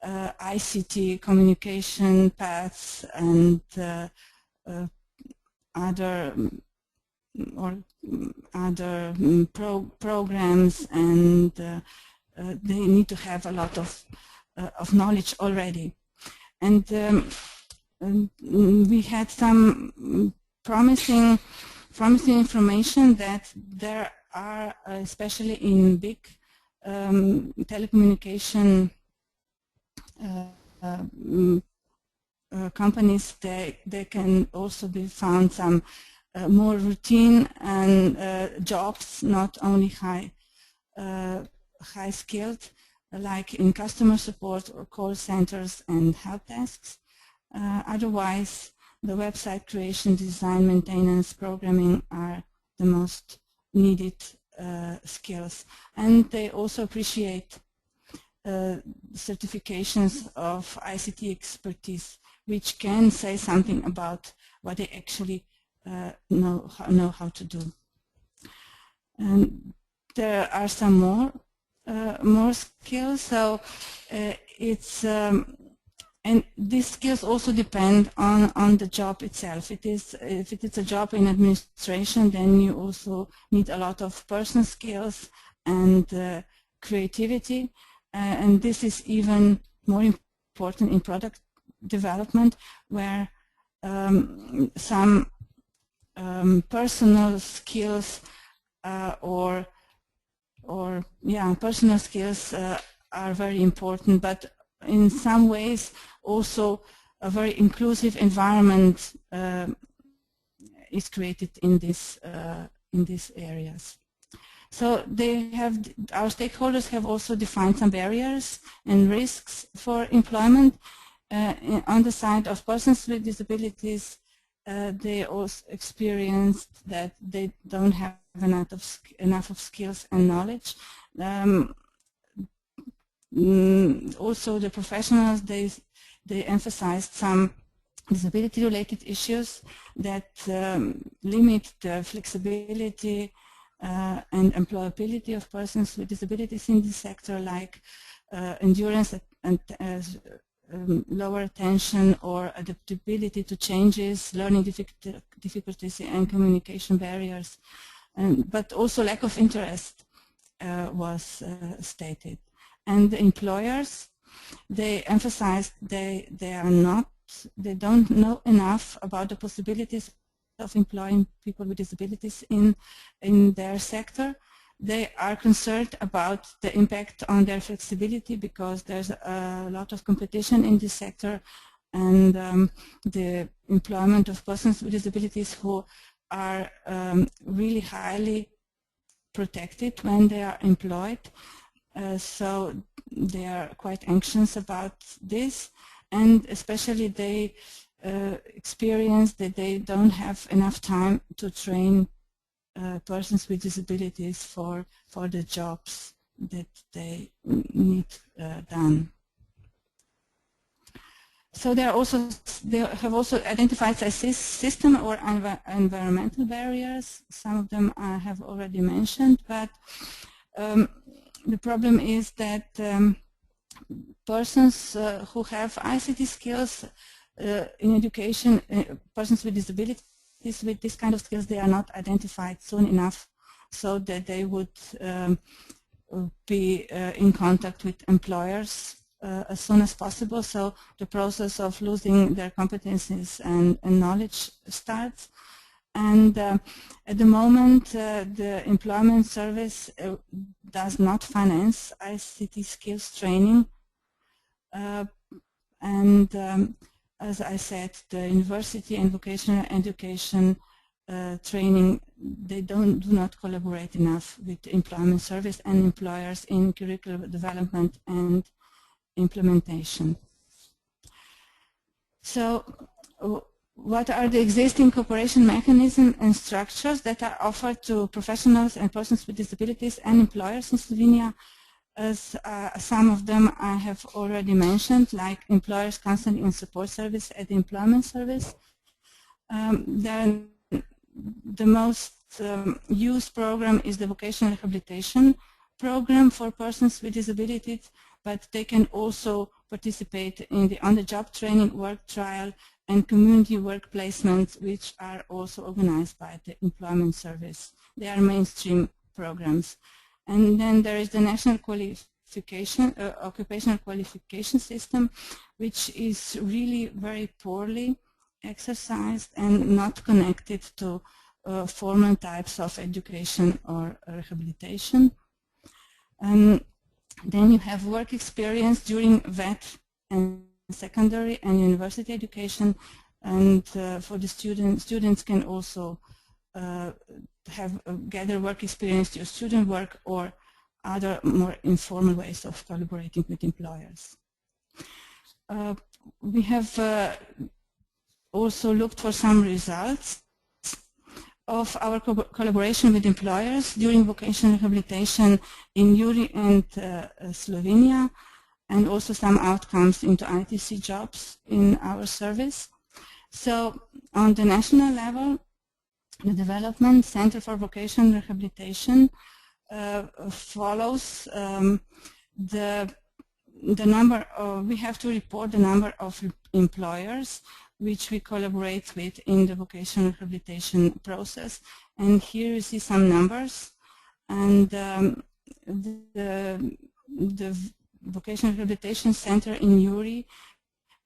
ICT communication paths and other programs, and they need to have a lot of knowledge already. And we had some promising information that there are, especially in big telecommunication companies, they can also be found some more routine and jobs, not only high skilled, like in customer support or call centers and help desks. Otherwise, the website creation, design, maintenance, programming are the most needed skills. And they also appreciate certifications of ICT expertise, which can say something about what they actually know how to do. And there are some more skills. So it's and these skills also depend on the job itself. If it's a job in administration, then you also need a lot of personal skills and creativity, and this is even more important in product development, where some personal skills personal skills are very important, but in some ways also a very inclusive environment is created in these areas. So our stakeholders have also defined some barriers and risks for employment. On the side of persons with disabilities, they also experienced that they don't have enough of skills and knowledge. Also, the professionals, they emphasized some disability-related issues that limit the flexibility and employability of persons with disabilities in the sector, like endurance and lower attention or adaptability to changes, learning difficulties and communication barriers, but also lack of interest was stated. And the employers, they emphasized they don't know enough about the possibilities of employing people with disabilities in their sector. They are concerned about the impact on their flexibility because there's a lot of competition in this sector, and the employment of persons with disabilities who are really highly protected when they are employed. So they are quite anxious about this, and especially they experience that they don't have enough time to train persons with disabilities for the jobs that they need done. So they have also identified system or environmental barriers. Some of them I have already mentioned, but the problem is that persons who have ICT skills in education, persons with disabilities with this kind of skills, they are not identified soon enough so that they would be in contact with employers as soon as possible. So the process of losing their competencies and knowledge starts. And at the moment, the employment service does not finance ICT skills training. As I said, the university and vocational education training, they do not collaborate enough with the employment service and employers in curriculum development and implementation. So what are the existing cooperation mechanisms and structures that are offered to professionals and persons with disabilities and employers in Slovenia? As some of them I have already mentioned, like employers counseling and support service at the employment service. The most used program is the Vocational Rehabilitation program for persons with disabilities, but they can also participate in the on-the-job training, work trial, and community work placements, which are also organized by the employment service. They are mainstream programs. And then there is the National Occupational Qualification System, which is really very poorly exercised and not connected to formal types of education or rehabilitation. Then you have work experience during VET and secondary and university education, and for the students can also gather work experience through student work or other more informal ways of collaborating with employers. We have also looked for some results of our collaboration with employers during vocational rehabilitation in URI and Slovenia. and also some outcomes into ITC jobs in our service. So on the national level, the Development Center for Vocational Rehabilitation follows the number of, we have to report the number of employers which we collaborate with in the vocational rehabilitation process. And here you see some numbers. And the Vocational Rehabilitation Center in Uri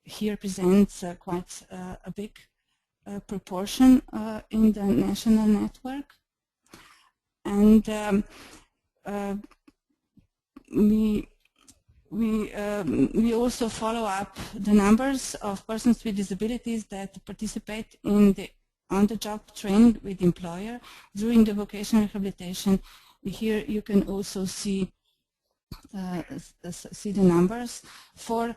here presents quite a big proportion in the national network. And we also follow up the numbers of persons with disabilities that participate in the on-the-job training with employer during the vocational rehabilitation. Here you can also see the numbers for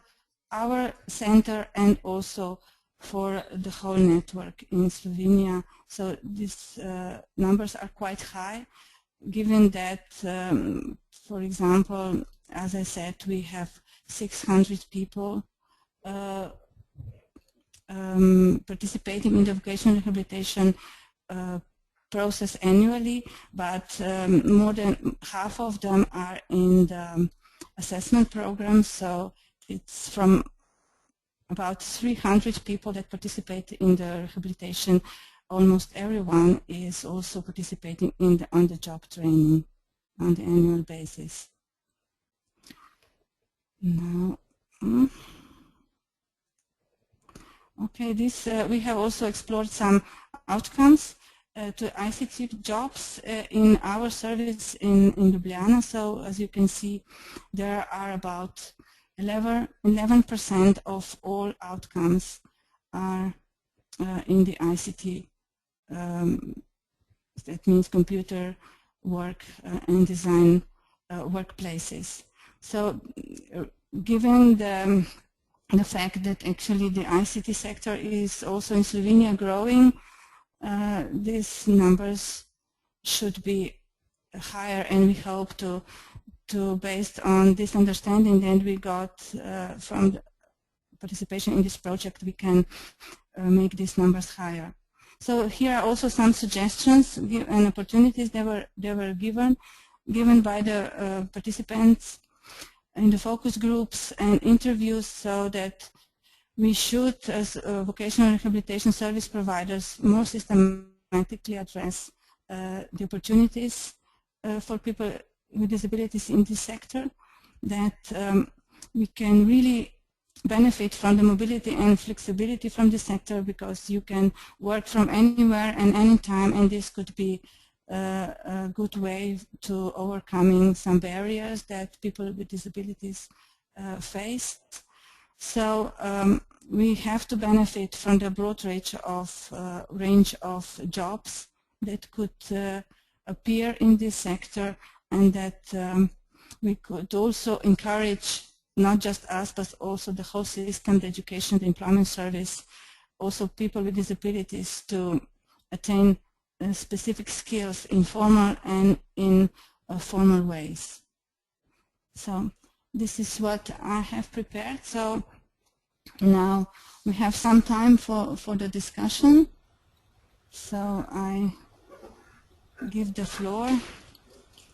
our center and also for the whole network in Slovenia. So these numbers are quite high, given that, for example, as I said, we have 600 people participating in the vocational rehabilitation process annually, but more than half of them are in the assessment program. So it's from about 300 people that participate in the rehabilitation. Almost everyone is also participating in the on-the-job training on the annual basis. Now, okay, this we have also explored some outcomes to ICT jobs in our service in Ljubljana. So as you can see, there are about 11% of all outcomes are in the ICT. That means computer work and design workplaces. So given the fact that actually the ICT sector is also in Slovenia growing, these numbers should be higher, and we hope to based on this understanding that we got from the participation in this project, we can make these numbers higher. So here are also some suggestions and opportunities that were given by the participants in the focus groups and interviews, so that we should, as vocational rehabilitation service providers, more systematically address the opportunities for people with disabilities in this sector, that we can really benefit from the mobility and flexibility from the sector, because you can work from anywhere and anytime, and this could be a good way to overcoming some barriers that people with disabilities face. So we have to benefit from the broad range of jobs that could appear in this sector, and that we could also encourage not just us, but also the whole system, the education, the employment service, also people with disabilities to attain specific skills in formal and in formal ways. So this is what I have prepared. So now we have some time for the discussion. So I give the floor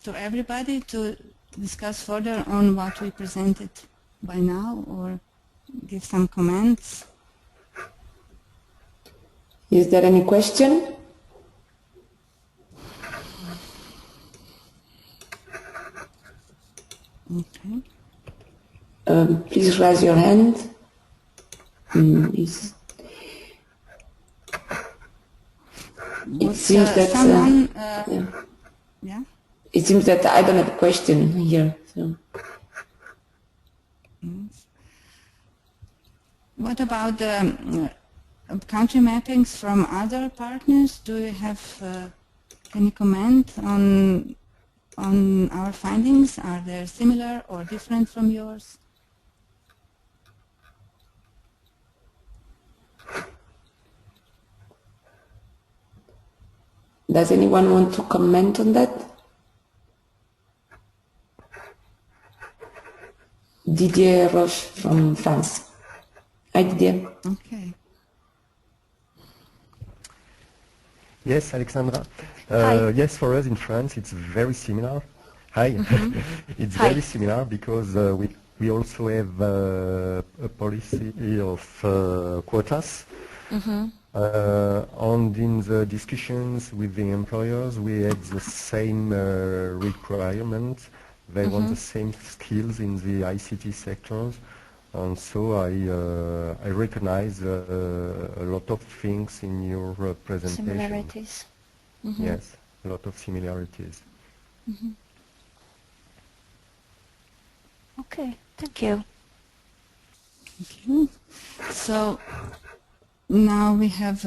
to everybody to discuss further on what we presented by now, or give some comments. Is there any question? Okay. Please raise your hand. It seems that someone, yeah. It seems that I don't have a question here. So. What about the country mappings from other partners? Do you have any comment on our findings? Are they similar or different from yours? Does anyone want to comment on that? Didier Roche from France. Hi, Didier. Okay. Yes, Alexandra. Hi. Yes, for us in France, it's very similar. Hi. It's Hi. very similar because we also have a policy of quotas. And in the discussions with the employers, we had the same requirement. They want the same skills in the ICT sectors. And so I recognize a lot of things in your presentation. Similarities. Yes, a lot of similarities. Okay, thank you. Okay. So now we have,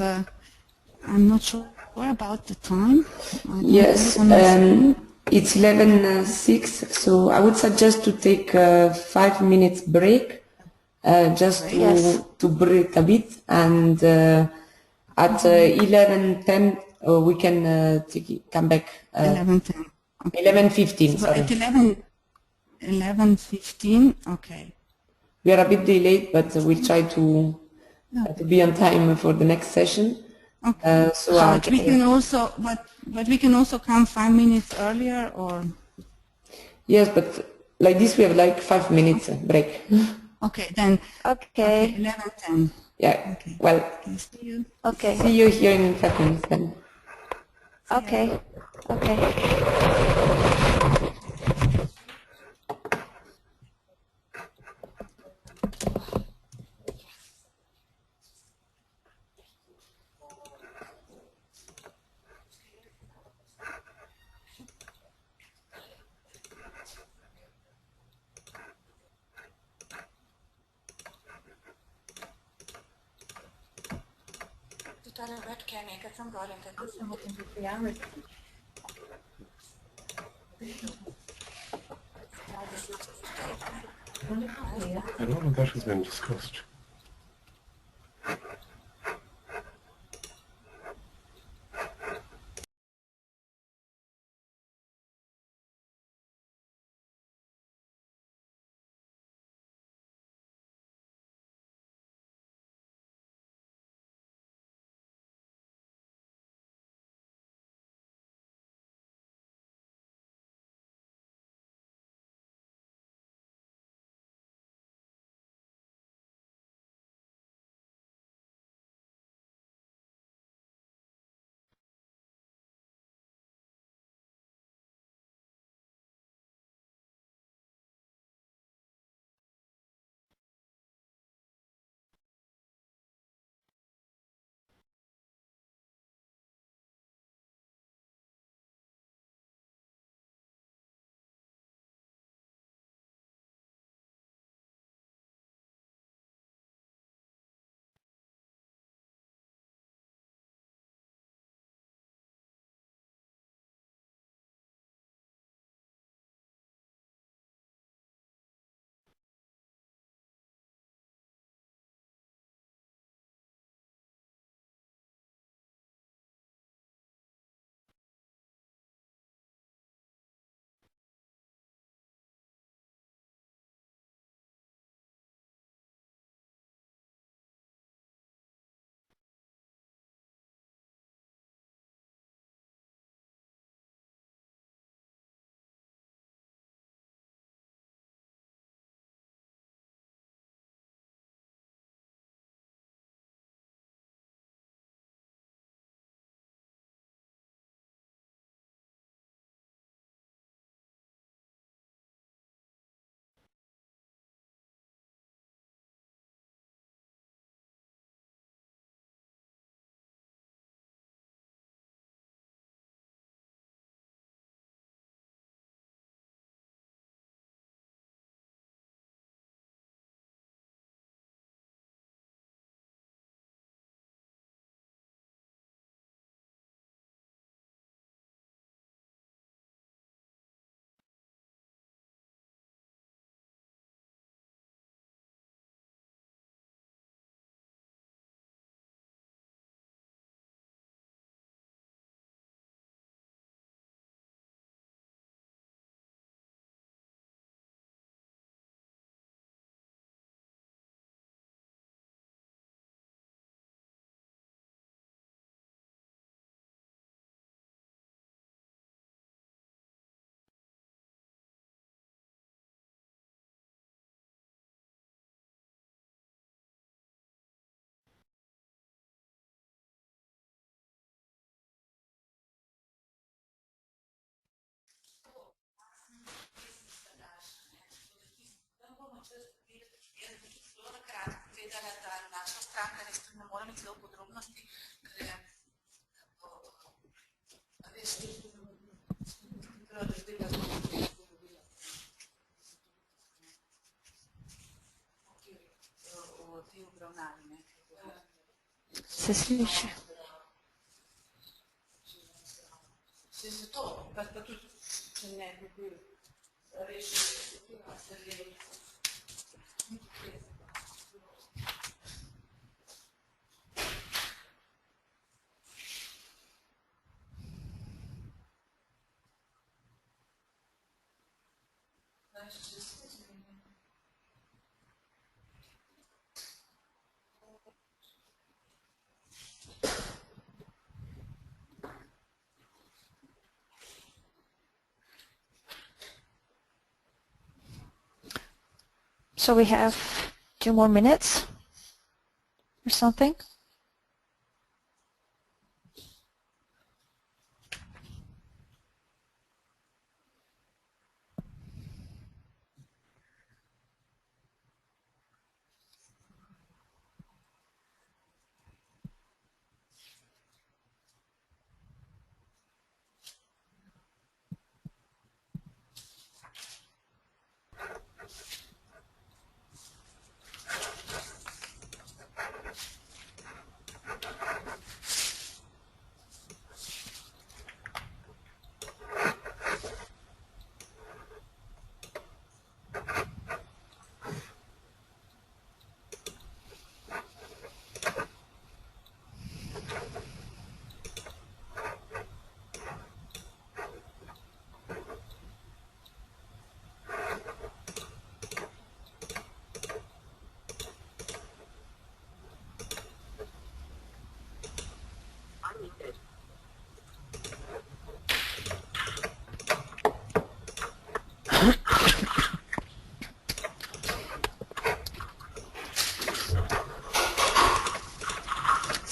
I'm not sure about the time. I don't Yes, have it on my screen. it's 11:06, so I would suggest to take a 5 minutes break, just Yes. to breathe a bit, and at 11:10 we can come back. 11:10. Okay. 11:15, So sorry. at 11:15, okay. We are a bit delayed, but we'll try to be on time for the next session. Okay. So But we can also, but we can also come 5 minutes earlier, or yes, but like this we have like 5 minutes break. okay, then Okay. 11:10. Yeah. Okay. Well, Okay, see you. Okay. see you here in 5 minutes then. Okay. Okay. And all of that has been discussed. Se sliši. So we have 2 more minutes or something.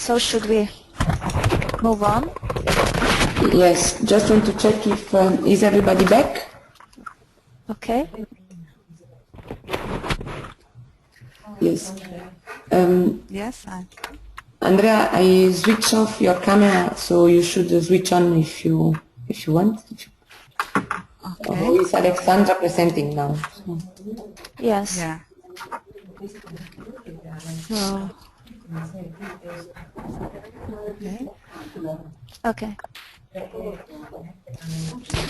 So should we move on? Yes, just want to check if is everybody back? Okay. Yes. Yes, Andrea, I switch off your camera, so you should switch on if you want. okay. Oh, is Alexandra presenting now? So. Yes. Yeah. So, Okay.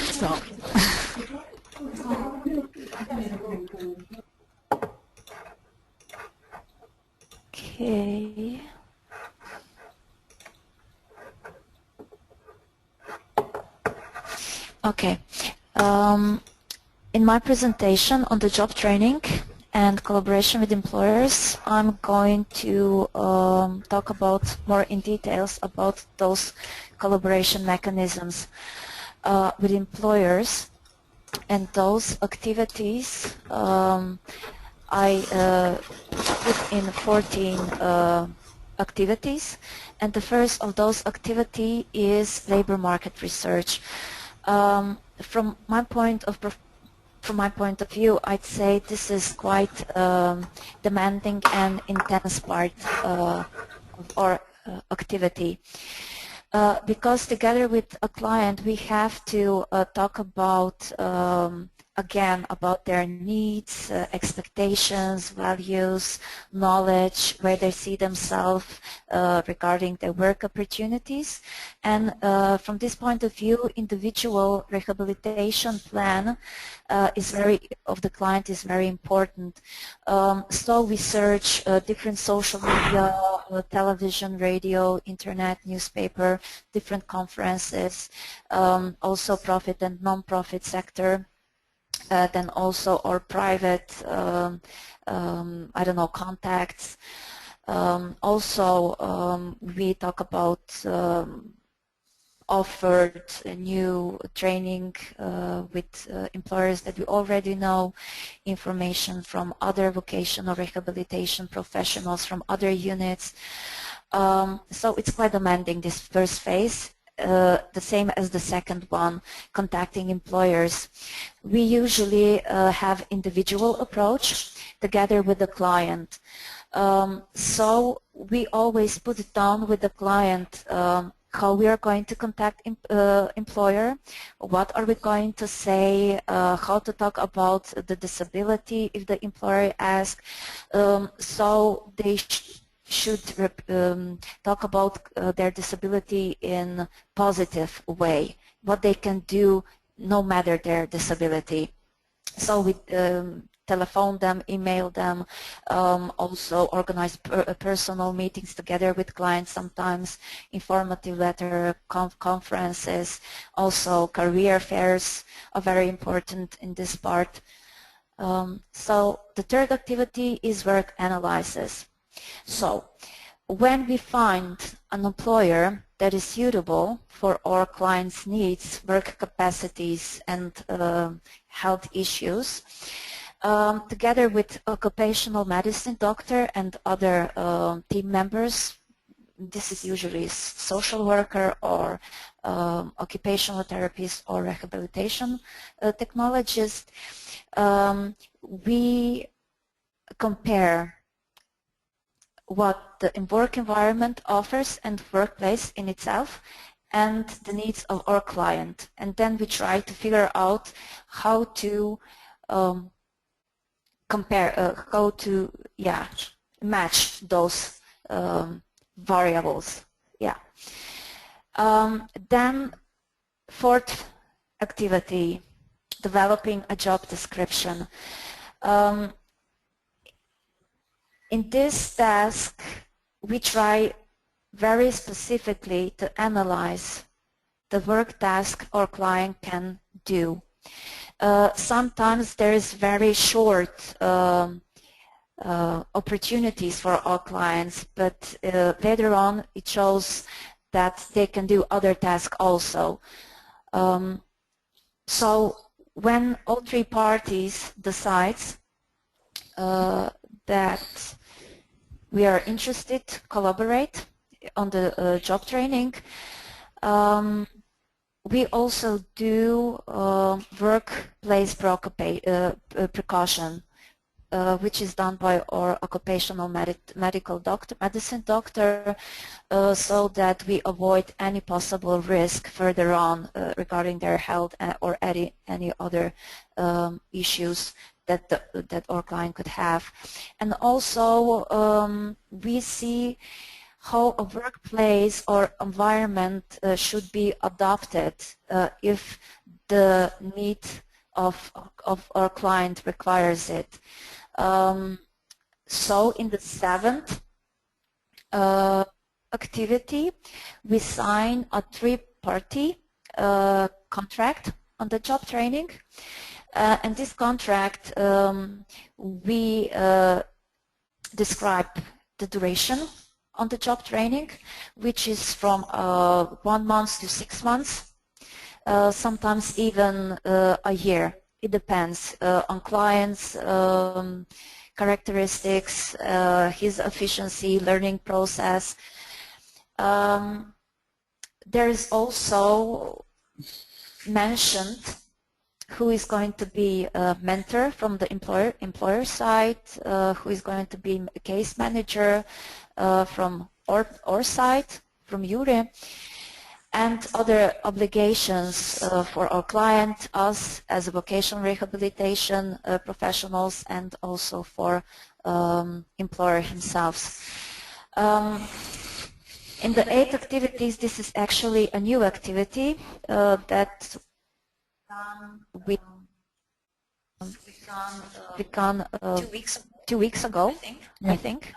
so Okay. Okay. In my presentation on the job training and collaboration with employers, I'm going to talk about more in details about those collaboration mechanisms with employers, and those activities I put in 14 activities, and the first of those activity is labor market research. From my point of view, I'd say this is quite demanding and intense part of our activity. Because together with a client we have to talk about again about their needs, expectations, values, knowledge, where they see themselves regarding their work opportunities, and from this point of view individual rehabilitation plan of the client is very important. So we search different social media, television, radio, internet, newspaper, different conferences, also profit and non-profit sector, then also our private, I don't know, contacts. Also, we talk about offered a new training with employers that we already know, information from other vocational rehabilitation professionals from other units. So it's quite demanding, this first phase. The same as the second one, contacting employers. We usually have individual approach together with the client. So we always put it down with the client how we are going to contact employer, what are we going to say, how to talk about the disability if the employer asks. So they should talk about their disability in a positive way, what they can do no matter their disability. So we telephone them, email them, also organize personal meetings together with clients sometimes, informative letter, conferences, also career fairs are very important in this part. So the third activity is work analysis. So when we find an employer that is suitable for our clients' needs, work capacities and health issues, together with occupational medicine doctor and other team members, this is usually social worker or occupational therapist or rehabilitation technologist, we compare what the work environment offers and workplace in itself and the needs of our client, and then we try to figure out how to compare, how to match those variables. Then fourth activity, developing a job description. In this task, we try very specifically to analyze the work task our client can do. Sometimes there is very short opportunities for our clients, but later on it shows that they can do other tasks also. So when all three parties decides that we are interested to collaborate on the job training, we also do workplace precaution, which is done by our occupational medicine doctor, so that we avoid any possible risk further on regarding their health or any other issues that our client could have. And also we see how a workplace or environment should be adopted if the need of our client requires it. So in the seventh activity, we sign a three-party contract on the job training. And this contract, we describe the duration on the job training, which is from 1 month to 6 months, sometimes even a year. It depends on clients' characteristics, his efficiency, learning process. There is also mentioned who is going to be a mentor from the employer side, who is going to be a case manager from our side, from URE, and other obligations for our client, us as a vocational rehabilitation professionals, and also for employer himself. In the 8 activities, this is actually a new activity that we began 2 weeks ago, I think.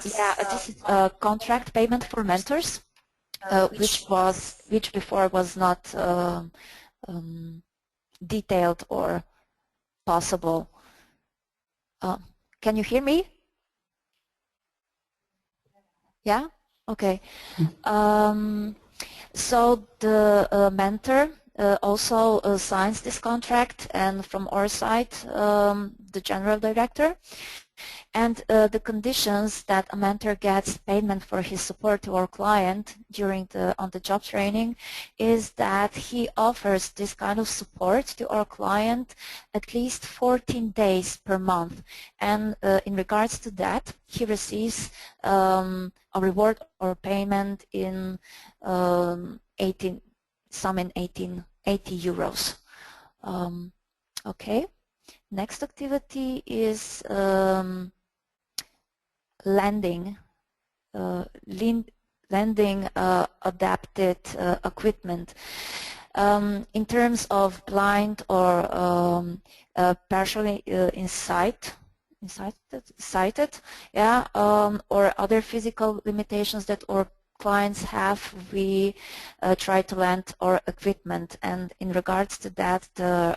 This is a contract payment for mentors, which before was not detailed or possible. Can you hear me? Yeah? Okay. So the mentor also signs this contract, and from our side, the general director. And the conditions that a mentor gets payment for his support to our client during the on-the-job training is that he offers this kind of support to our client at least 14 days per month. And in regards to that, he receives a reward or payment in 80 euros. Okay. Next activity is lending adapted equipment. In terms of blind or partially sighted, yeah, or other physical limitations that our clients have, we try to lend our equipment, and in regards to that, the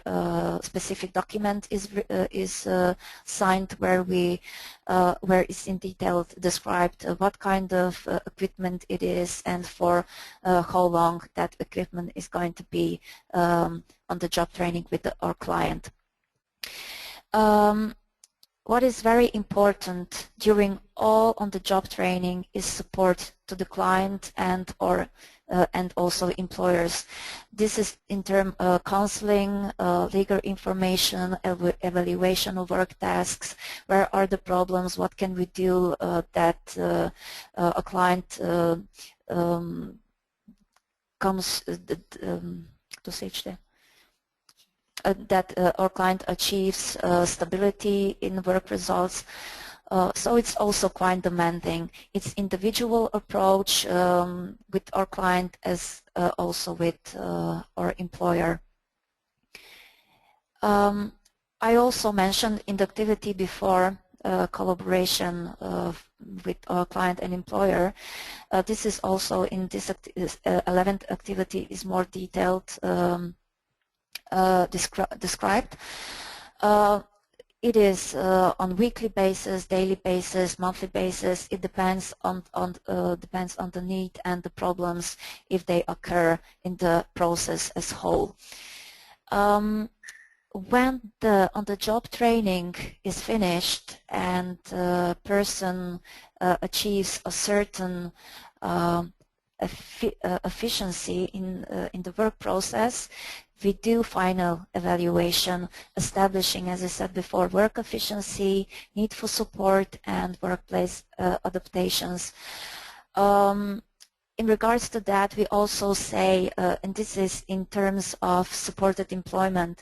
specific document is signed where it's in detail described what kind of equipment it is and for how long that equipment is going to be on the job training with our client. What is very important during all on-the-job training is support to the client and also employers. This is in terms of counseling, legal information, evaluation of work tasks, where are the problems, what can we do that a client comes that our client achieves stability in work results. So it's also quite demanding. It's individual approach with our client as also with our employer. I also mentioned in the activity before collaboration with our client and employer. This is also in this 11th activity is more detailed described. It is on weekly basis, daily basis, monthly basis. It depends on the need and the problems if they occur in the process as whole. When the on-the-job training is finished and the person achieves a certain efficiency in the work process, we do final evaluation, establishing, as I said before, work efficiency, need for support, and workplace adaptations. In regards to that, we also say, and this is in terms of supported employment,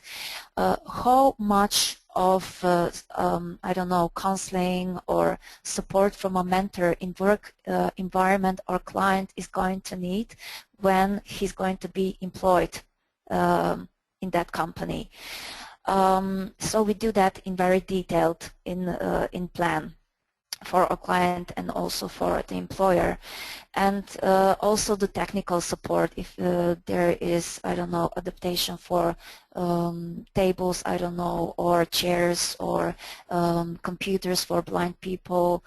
how much of, I don't know, counseling or support from a mentor in work environment our client is going to need when he's going to be employed in that company. So we do that in very detailed in plan for our client and also for the employer, and also the technical support if there is, I don't know, adaptation for tables, I don't know, or chairs or computers for blind people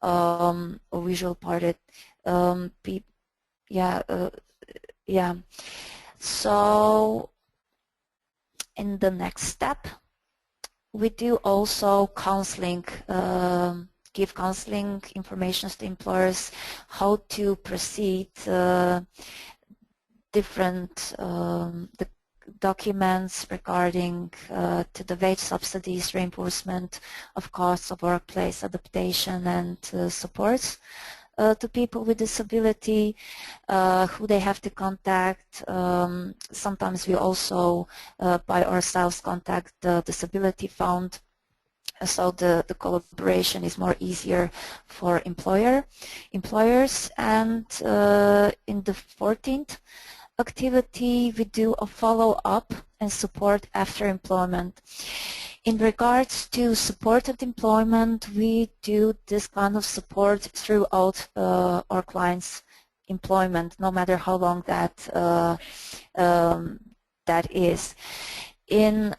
or visual parted yeah. So in the next step, we do also counseling, give counseling information to employers how to proceed, different the documents regarding to the wage subsidies, reimbursement of costs of workplace adaptation and supports to people with disability, who they have to contact. Sometimes we also by ourselves contact the Disability Fund, so the collaboration is more easier for employers. And in the 14th activity, we do a follow-up and support after employment. In regards to supported employment, we do this kind of support throughout our clients' employment, no matter how long that that is. In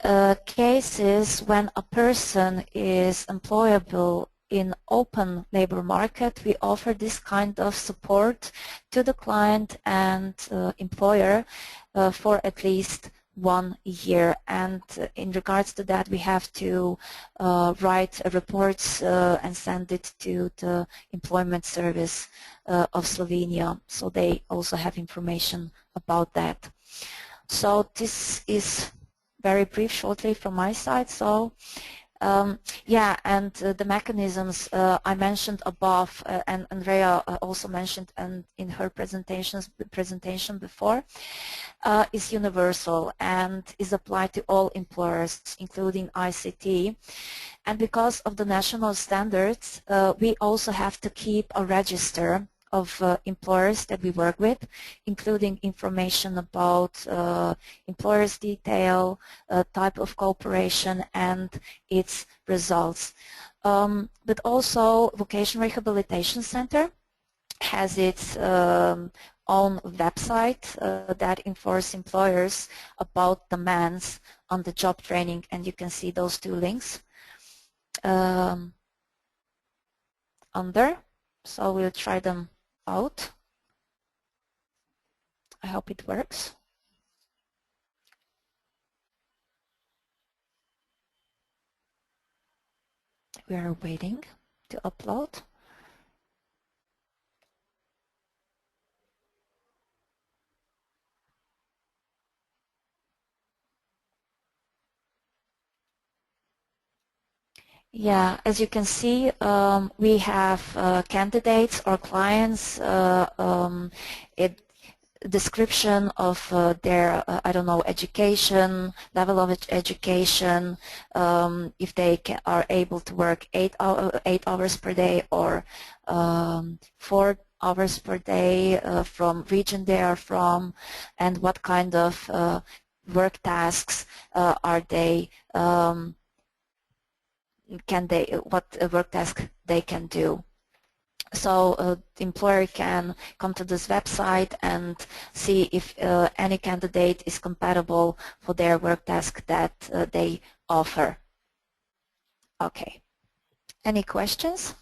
cases when a person is employable in open labor market, we offer this kind of support to the client and employer for at least 1 year, and in regards to that we have to write reports and send it to the Employment Service of Slovenia, so they also have information about that. So this is very brief shortly from my side. So yeah, and the mechanisms I mentioned above, and Andrea also mentioned in her presentation before, is universal and is applied to all employers, including ICT. And because of the national standards, we also have to keep a register of employers that we work with, including information about employers' detail, type of cooperation, and its results. But also, Vocational Rehabilitation Center has its own website that informs employers about demands on the job training, and you can see those two links under. So we'll try them out. I hope it works. We are waiting to upload. Yeah, as you can see, we have candidates or clients, description of their, I don't know, education, level of education, if they are able to work 8 hours per day or 4 hours per day, from region they are from, and what kind of work tasks are they, what work task they can do. So the employer can come to this website and see if any candidate is compatible for their work task that they offer. Okay. Any questions?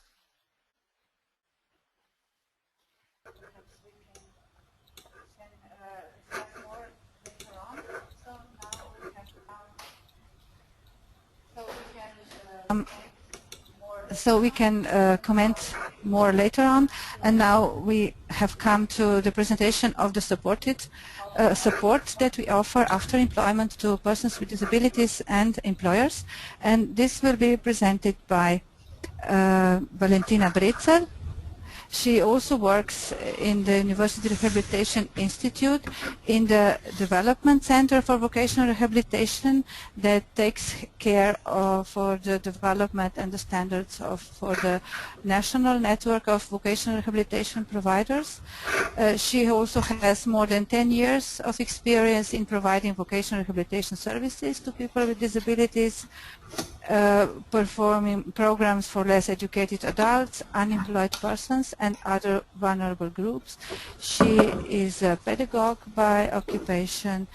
So we can comment more later on. And now we have come to the presentation of the support that we offer after employment to persons with disabilities and employers. And this will be presented by Valentina Brezel. She also works in the University Rehabilitation Institute in the Development Center for Vocational Rehabilitation that takes care for the development and the standards for the national network of vocational rehabilitation providers. She also has more than 10 years of experience in providing vocational rehabilitation services to people with disabilities, performing programs for less educated adults, unemployed persons, and other vulnerable groups. She is a pedagogue by occupation,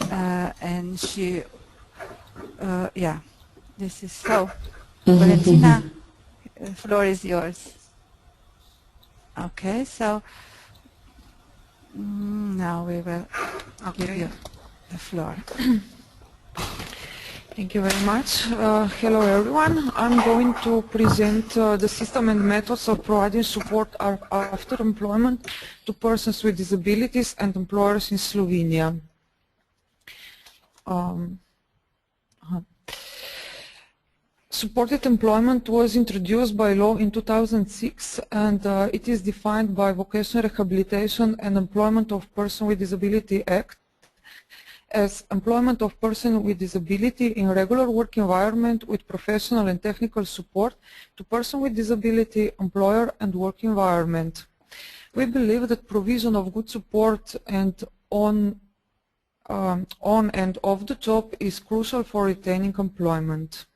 and she, yeah, this is so. Valentina, the floor is yours. Okay, so now we will give you the floor. Thank you very much. Hello everyone. I'm going to present the system and methods of providing support after employment to persons with disabilities and employers in Slovenia. Supported employment was introduced by law in 2006, and it is defined by Vocational Rehabilitation and Employment of Person with Disability Act as employment of person with disability in regular work environment with professional and technical support to person with disability, employer and work environment. We believe that provision of good support and on and off the job is crucial for retaining employment.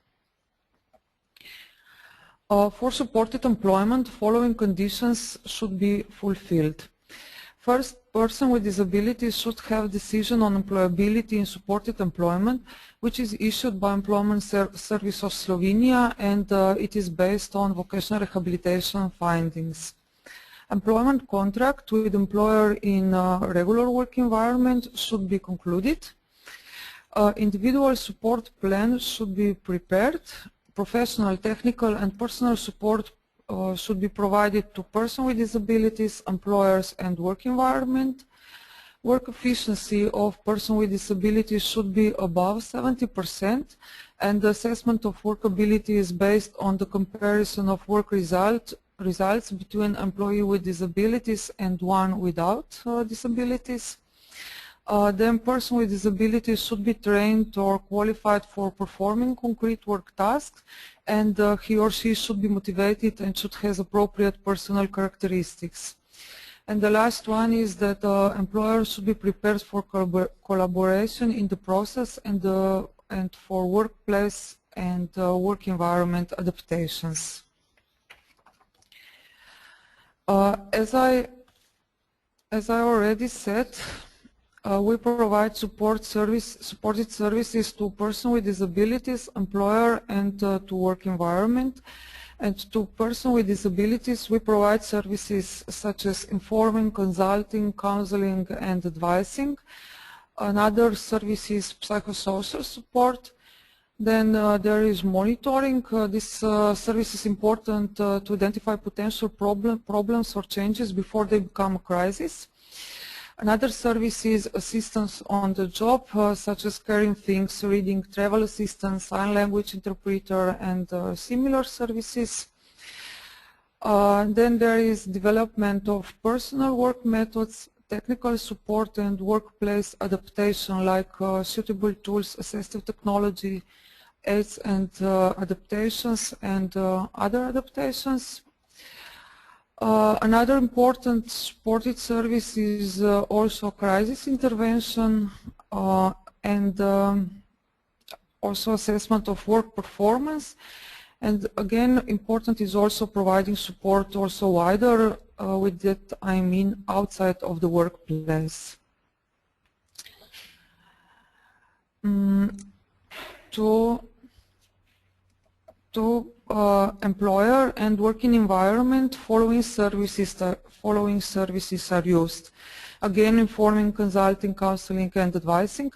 For supported employment, following conditions should be fulfilled. First, person with disabilities should have decision on employability in supported employment, which is issued by Employment Service of Slovenia, and it is based on vocational rehabilitation findings. Employment contract with employer in a regular work environment should be concluded. Individual support plan should be prepared. Professional, technical and personal support should be provided to persons with disabilities, employers and work environment. Work efficiency of persons with disabilities should be above 70%, and the assessment of workability is based on the comparison of work results between employee with disabilities and one without disabilities. Then person with disabilities should be trained or qualified for performing concrete work tasks, and he or she should be motivated and should have appropriate personal characteristics. And the last one is that employers should be prepared for collaboration in the process and for workplace and work environment adaptations. As I already said, we provide supported services to persons with disabilities, employer, and to work environment. And to persons with disabilities, we provide services such as informing, consulting, counseling, and advising. Another service is psychosocial support. Then there is monitoring. This service is important to identify potential problems or changes before they become a crisis. Another service is assistance on the job, such as carrying things, reading, travel assistance, sign language interpreter, and similar services. Then there is development of personal work methods, technical support, and workplace adaptation, like suitable tools, assistive technology, aids and adaptations, and other adaptations. Another important supported service is also crisis intervention and also assessment of work performance. And again, important is also providing support also wider, with that I mean outside of the workplace. To employer and working environment, following services are used. Again, informing, consulting, counseling, and advising.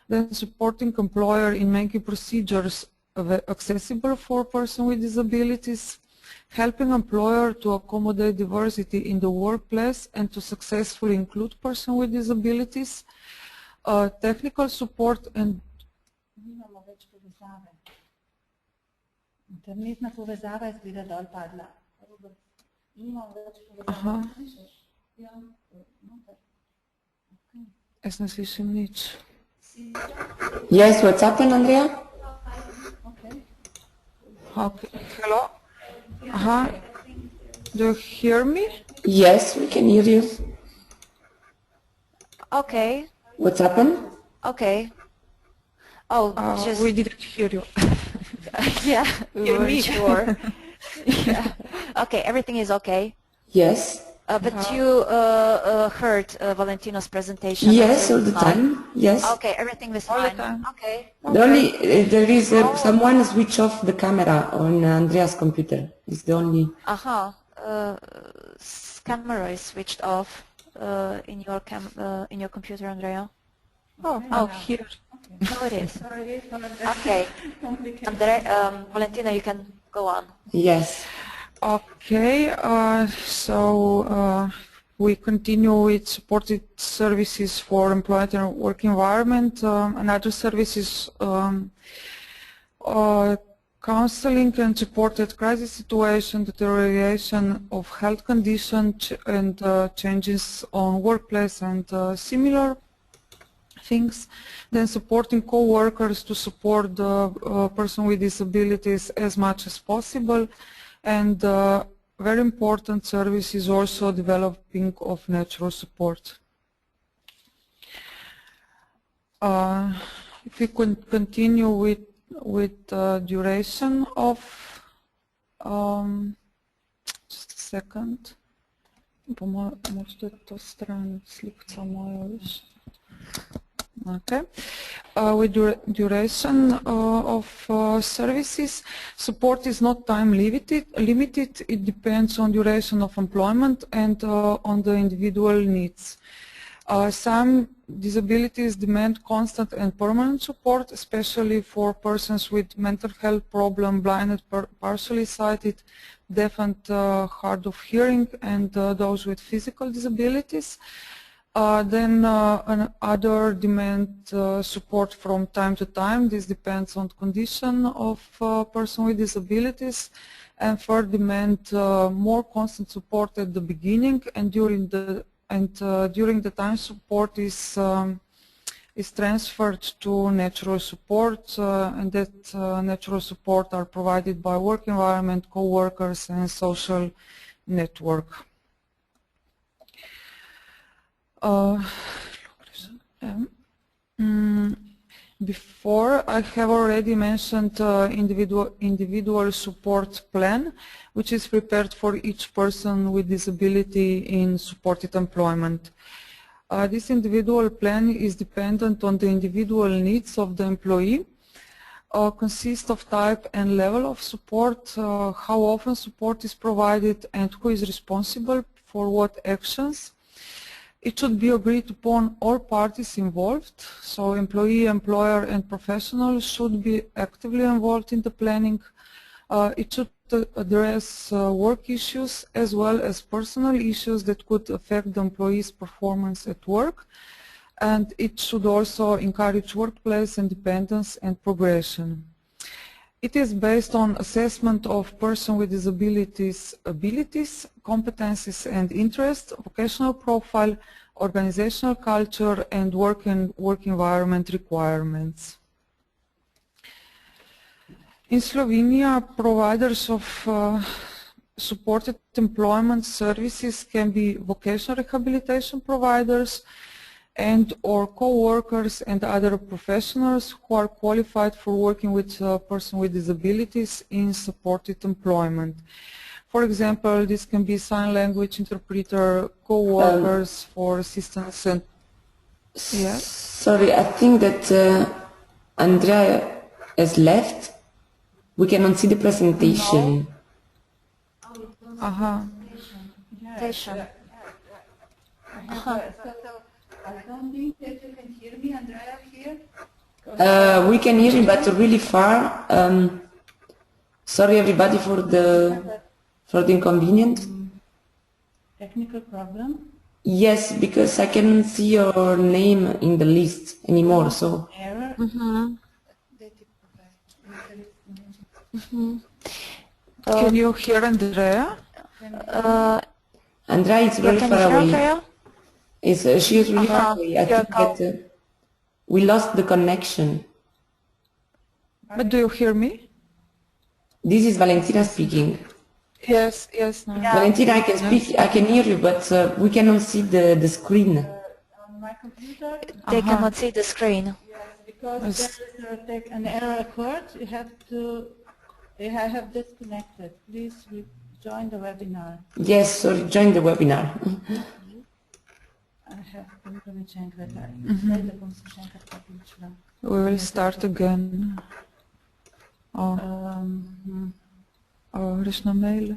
Then supporting employer in making procedures accessible for persons with disabilities. Helping employer to accommodate diversity in the workplace and to successfully include persons with disabilities. Technical support and Internetna povezava izgleda dol padla. Nimam več Aha. povezave. Jaz ne slišim nič. Yes, what's happened, Andrea? Okay. Hello? Aha. Do you hear me? Yes, we can hear you. Okay. What's happened? Okay. Oh, just We didn't hear you. yeah, we weren't sure. Yeah. Okay, everything is okay. Yes. But you heard Valentino's presentation? Yes, all the time. Yes. Okay, everything was All the fine. time. Okay. The only there is someone switch off the camera on Andrea's computer. It's the only. Camera is switched off in your computer, Andrea. Oh, here. No, it is. Okay. Valentina, you can go on. Yes. Okay, so we continue with supported services for employment and work environment. Another service is counseling and supported crisis situation, deterioration of health conditions, and changes on workplace and similar things. Then supporting co-workers to support the person with disabilities as much as possible. And very important service is also developing of natural support. If we could continue with duration of, just a second. Okay. With duration of services, support is not time limited. It depends on duration of employment and on the individual needs. Some disabilities demand constant and permanent support, especially for persons with mental health problem, blinded, partially sighted, deaf and hard of hearing, and those with physical disabilities. Then other demand support from time to time. This depends on condition of person with disabilities, and for demand more constant support at the beginning, and during the time support is transferred to natural support, and that natural support are provided by work environment, co-workers, and social network. Before, I have already mentioned individual support plan, which is prepared for each person with disability in supported employment. This individual plan is dependent on the individual needs of the employee, consists of type and level of support, how often support is provided, and who is responsible for what actions. It should be agreed upon all parties involved, so employee, employer, and professionals should be actively involved in the planning. It should address work issues as well as personal issues that could affect the employee's performance at work, and it should also encourage workplace independence and progression. It is based on assessment of person with disabilities abilities, competencies and interests, vocational profile, organizational culture, and work environment requirements. In Slovenia, providers of supported employment services can be vocational rehabilitation providers and or co-workers and other professionals who are qualified for working with a person with disabilities in supported employment. For example, this can be sign language interpreter, co-workers for assistance and... Yes? Sorry, I think that Andrea has left. We cannot see the presentation. Uh-huh. Presentation. I don't think that you can hear me, Andrea, here. We can hear you, but really far. Sorry, everybody, for the inconvenience. Technical problem? Yes, because I cannot see your name in the list anymore. So. Error. Can you hear Andrea? Andrea is very far away. Andrea? She is really far away. I think that we lost the connection. But do you hear me? This is Valentina speaking. Yes, yes. No. Yeah. Valentina, I can speak, I can hear you, but we cannot see the screen. On my computer? They cannot see the screen. Yes, because there is an error occurred. You have to... I have disconnected. Please join the webinar. Yes, sorry, join the webinar. I have to We will start again. Greš na mail.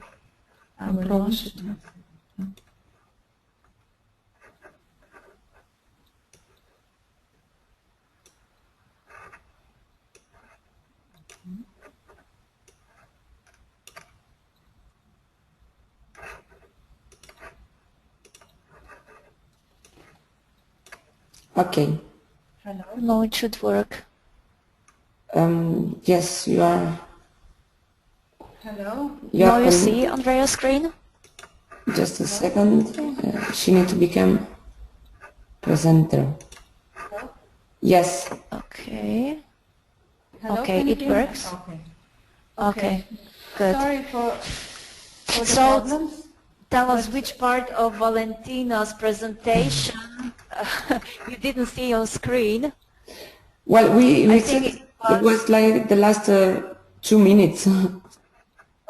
Okay. Hello? No, it should work. Yes, you are. Hello? Now you see Andrea's screen? Just a second. She needs to become presenter. Yes. Okay. Hello, Okay, can you it hear me? works. Okay. Okay, good. Sorry for the So, problems. tell us which part of Valentina's presentation you didn't see on screen. Well, we I said think it was like the last 2 minutes.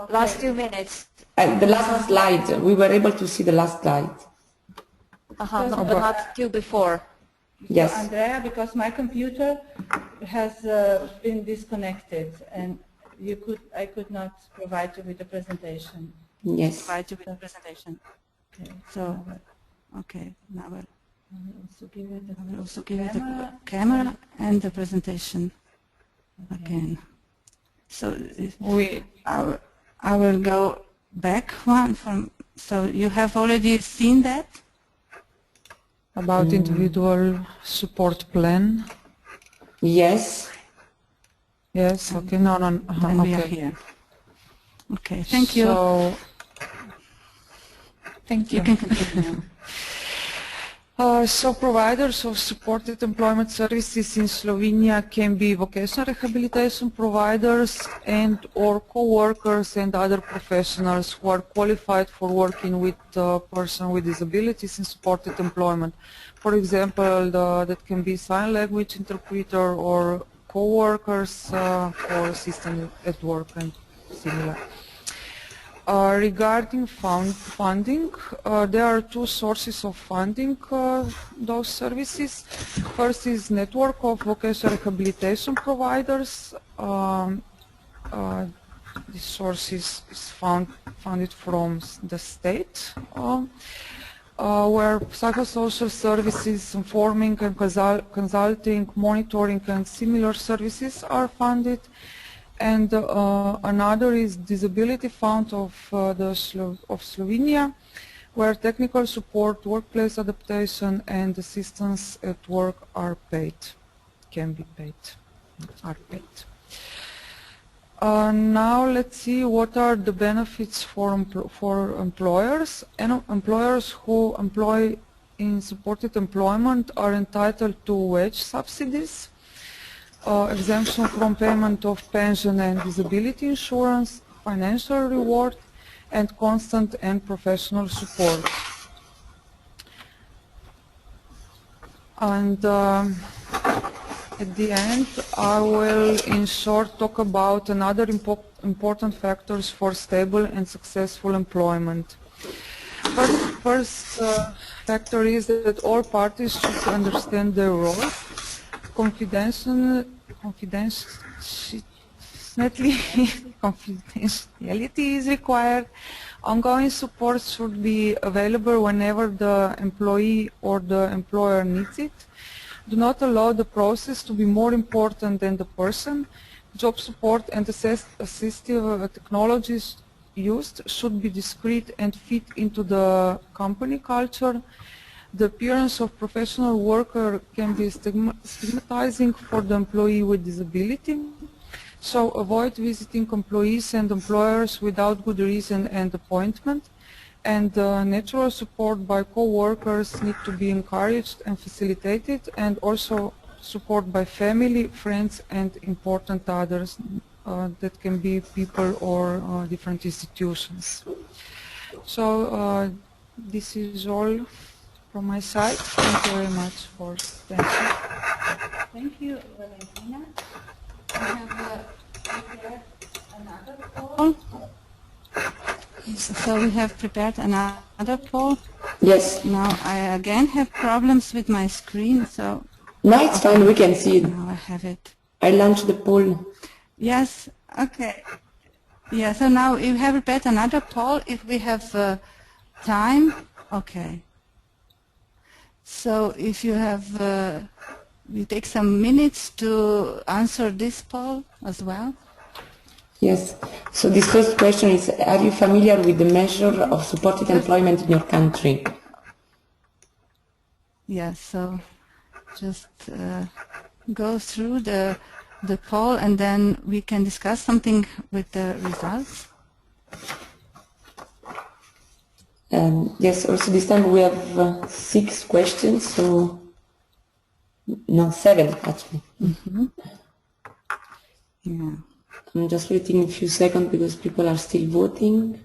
Last 2 minutes. The last slide. We were able to see the last slide. No, but not two before. Yes. So, Andrea, because my computer has been disconnected and I could not provide you with the presentation. Yes. Provide you with the presentation. Okay, so, okay, now I will also give it the camera and the presentation again. So I will go back one from. So you have already seen that about individual support plan. Yes. Yes. Okay. No. And we are here. Okay. Thank you. So, thank you. You can continue. So providers of supported employment services in Slovenia can be vocational rehabilitation providers and or co-workers and other professionals who are qualified for working with a person with disabilities in supported employment. For example, that can be sign language interpreter or co-workers or assistant at work and similar. Regarding funding, there are two sources of funding those services. First is network of vocational rehabilitation providers. This source is funded from the state, where psychosocial services, informing and consulting, monitoring and similar services are funded. And another is Disability Fund of Slovenia, where technical support, workplace adaptation and assistance at work are paid, can be paid, are paid. Now let's see what are the benefits for employers. And employers who employ in supported employment are entitled to wage subsidies, exemption from payment of pension and disability insurance, financial reward, and constant and professional support. And at the end, I will in short talk about another important factors for stable and successful employment. First factor is that all parties should understand their role. Confidentiality is required. Ongoing support should be available whenever the employee or the employer needs it. Do not allow the process to be more important than the person. Job support and assistive technologies used should be discreet and fit into the company culture. The appearance of professional worker can be stigmatizing for the employee with disability. So avoid visiting employees and employers without good reason and appointment. And natural support by co-workers need to be encouraged and facilitated, and also support by family, friends and important others that can be people or different institutions. So this is all from my side. Thank you very much for attention. Thank you, Valentina. I have prepared another poll. So we have prepared another poll. Yes. Now I again have problems with my screen, so... No, it's fine, we can see it. Now I have it. I launched the poll. Yes, okay. Yeah, so now we have prepared another poll. If we have time, okay. So if you have, we take some minutes to answer this poll as well. Yes. So this first question is, are you familiar with the measure of supported employment in your country? Yes, so just go through the poll and then we can discuss something with the results. Yes, also this time we have 6 questions, so no, 7 actually. Mm-hmm. Yeah. I'm just waiting a few seconds because people are still voting.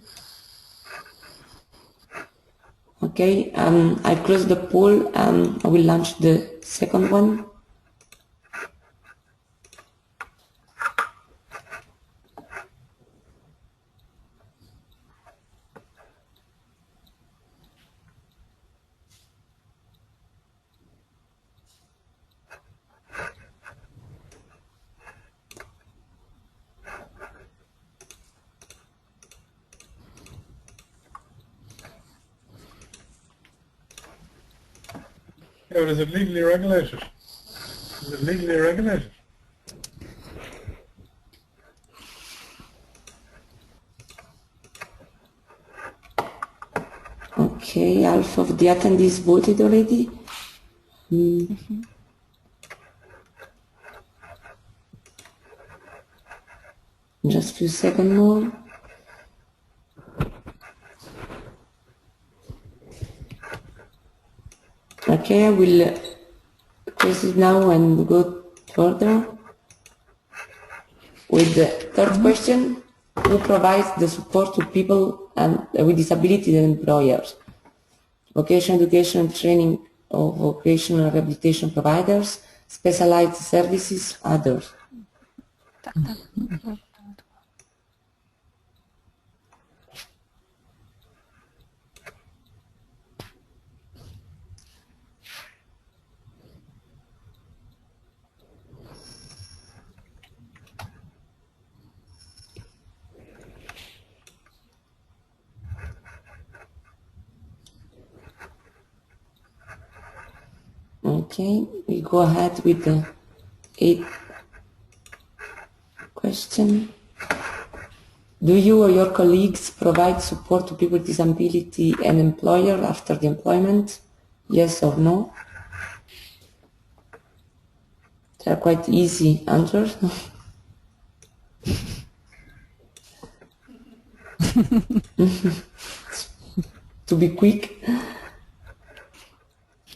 Okay, I closed the poll. I will launch the second one. Yeah, but is it legally regulated? Is it legally regulated? Okay, half of the attendees voted already. Just a few seconds more. Okay, I will close it now and go further with the third question. Who provides the support to people with disabilities and employers? Vocational education and training of vocational rehabilitation providers, specialized services, others. Okay, we go ahead with the 8th question. Do you or your colleagues provide support to people with disability and employer after the employment? Yes or no? They are quite easy answers. To be quick.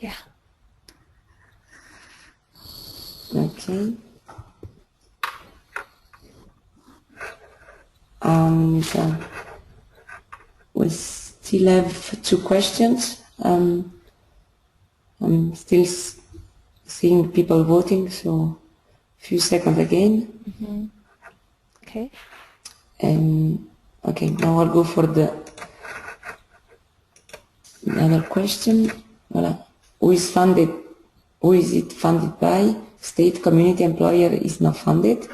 Yeah. Okay. And we still have 2 questions. I'm still seeing people voting, so a few seconds again. Okay. Okay, now I'll go for the another question. Voilà. Who is it funded by? State, community, employer is not funded.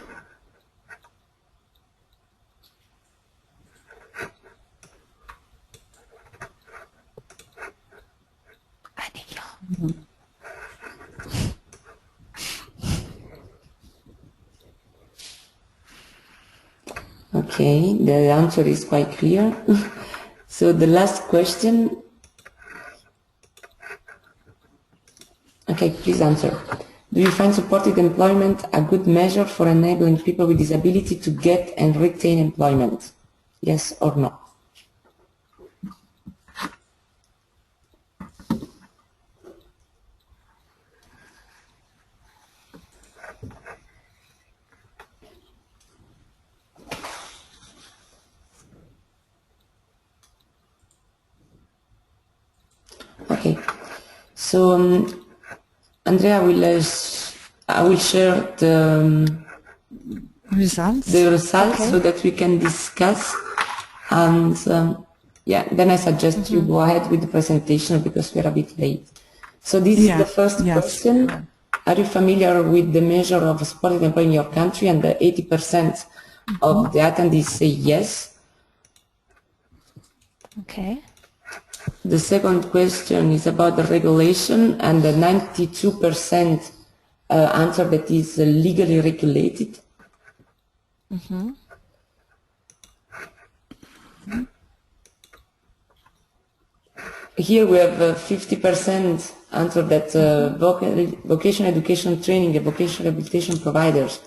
Okay, the answer is quite clear. So the last question. Okay, please answer. Do you find supported employment a good measure for enabling people with disability to get and retain employment? Yes or no? Okay, so Andrea I will share the Results? Okay. So that we can discuss, and yeah, then I suggest you go ahead with the presentation because we're a bit late. So this is the first question. Are you familiar with the measure of supported employment in your country? And the 80% of the attendees say yes. Okay. The second question is about the regulation, and the 92% answer that is legally regulated. Here we have 50% answer that vocational education training and vocational rehabilitation providers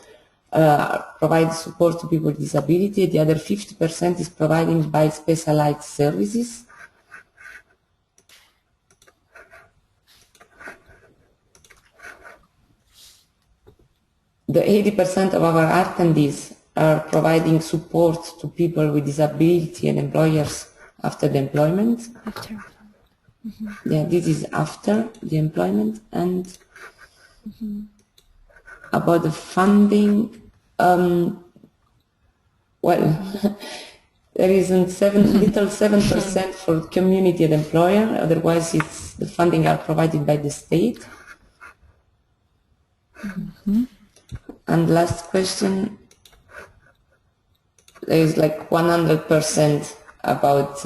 provide support to people with disability. The other 50% is provided by specialized services. The 80% of our attendees are providing support to people with disability and employers after the employment. Yeah, this is after the employment. And about the funding, well, there is a 7% for community and employer. Otherwise, the funding are provided by the state. And last question, there is like 100% about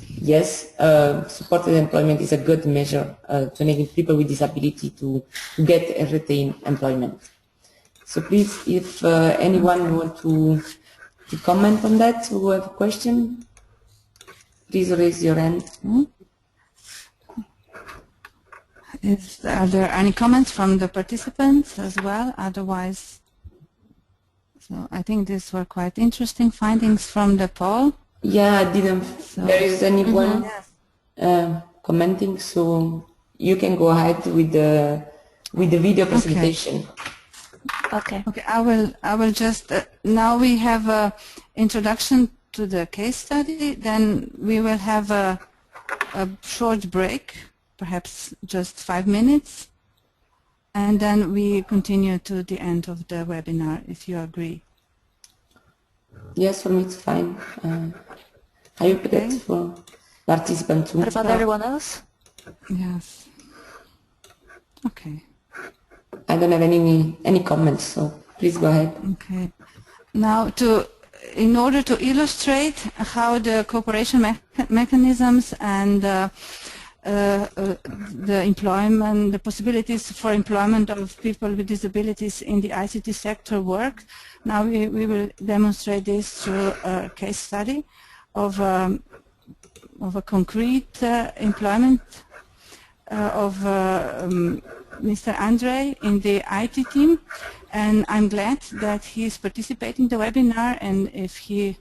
yes, supported employment is a good measure to enable people with disability to get and retain employment. So please, if anyone want to comment on that, who have a question, please raise your hand. Are there any comments from the participants as well? Otherwise, so I think these were quite interesting findings from the poll. Yeah, I didn't. So, there is anyone commenting, so you can go ahead with the video presentation. Okay. Okay, I will just now we have a introduction to the case study. Then we will have a short break, perhaps just 5 minutes, and then we continue to the end of the webinar, if you agree. Yes, for me it's fine. I hope that for participants too. What about everyone else? Yes. Okay. I don't have any comments, so please go ahead. Okay. Now, in order to illustrate how the cooperation mechanisms and the possibilities for employment of people with disabilities in the ICT sector work, now we will demonstrate this through a case study of a concrete employment of Mr. Andre in the IT team, and I'm glad that he is participating in the webinar, and if he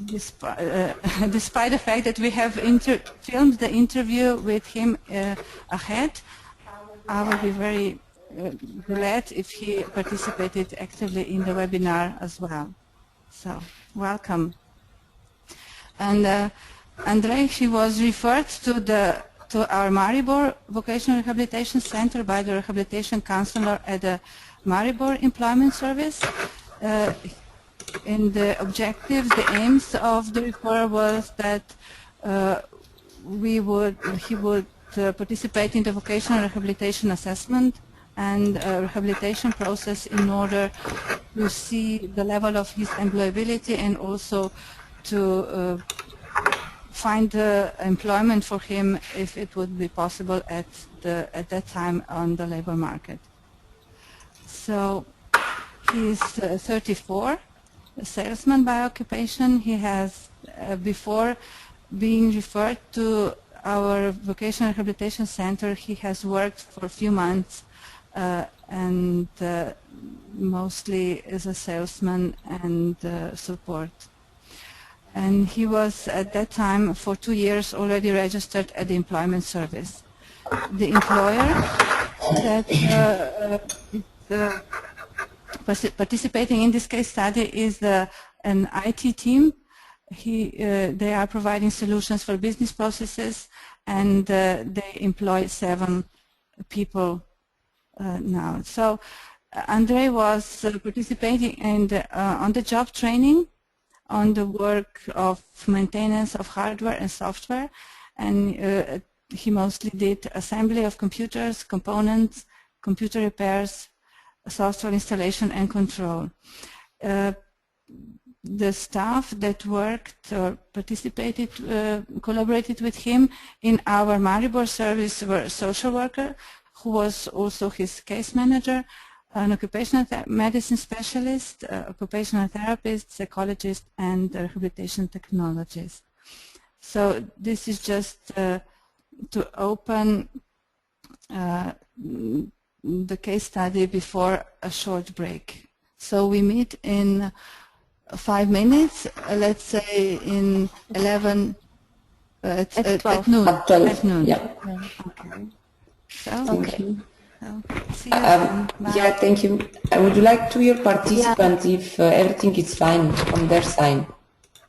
despite the fact that we have filmed the interview with him ahead, I will be very glad if he participated actively in the webinar as well. So, welcome. And Andrei, he was referred to our Maribor Vocational Rehabilitation Center by the rehabilitation counselor at the Maribor Employment Service. In the objectives, the aims of the referral was that he would participate in the vocational rehabilitation assessment and rehabilitation process in order to see the level of his employability and also to find employment for him if it would be possible at that time on the labor market. So he is 34, a salesman by occupation. He has, before being referred to our vocational rehabilitation center, he has worked for a few months and mostly as a salesman and support. And he was at that time for 2 years already registered at the employment service. The employer that participating in this case study is an IT team. They are providing solutions for business processes, and they employ 7 people now. So Andre was participating in on the job training, on the work of maintenance of hardware and software, and he mostly did assembly of computers, components, computer repairs, software installation and control. The staff that worked or participated, collaborated with him in our Maribor service were a social worker who was also his case manager, an occupational medicine specialist, occupational therapist, psychologist, and rehabilitation technologist. So this is just to open the case study before a short break. So we meet in 5 minutes, let's say in 11, at 12. At noon. At 12, at noon. yeah. Okay. So, Thank you. See you soon. Bye. Yeah, thank you. I would like to hear participants if everything is fine from their side.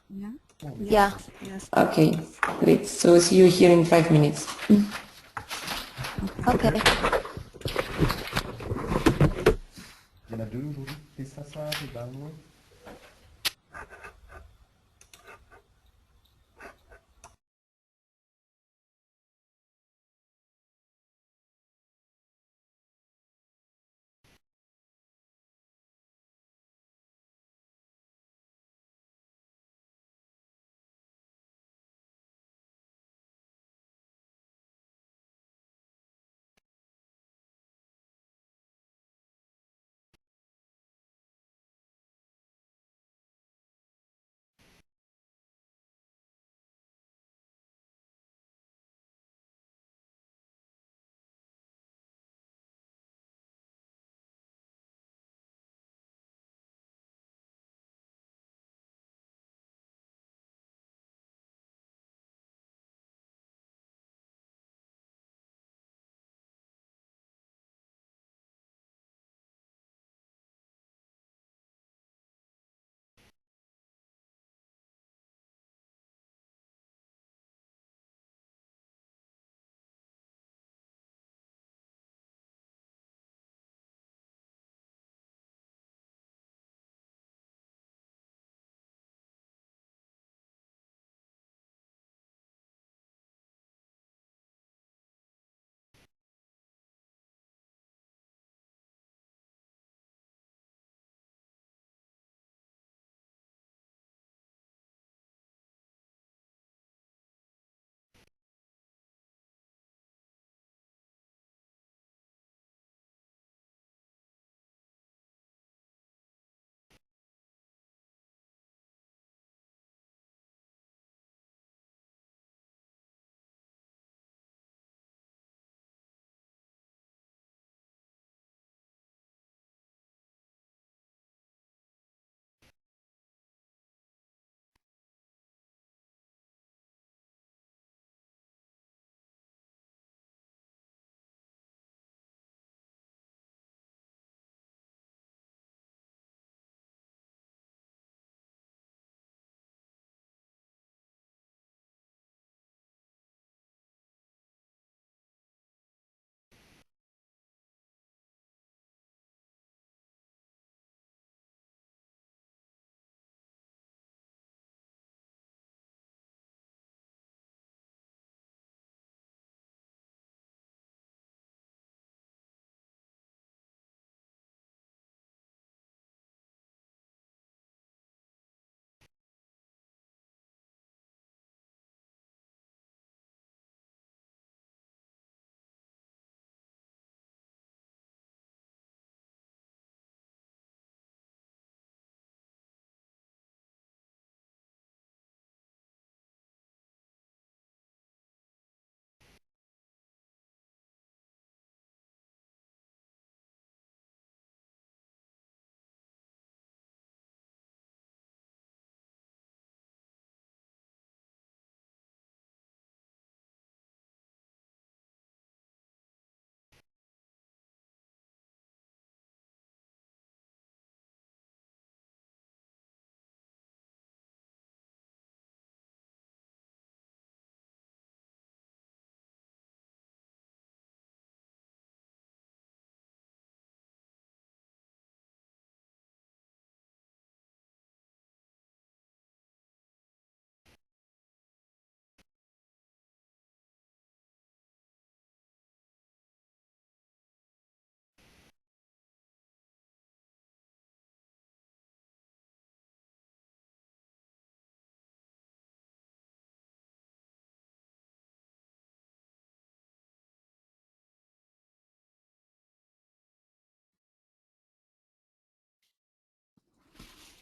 Yeah. Yeah. Yes. Okay, great. So see you here in 5 minutes. Okay. Il y en a 2 aujourd'hui, Tessa et Benoît.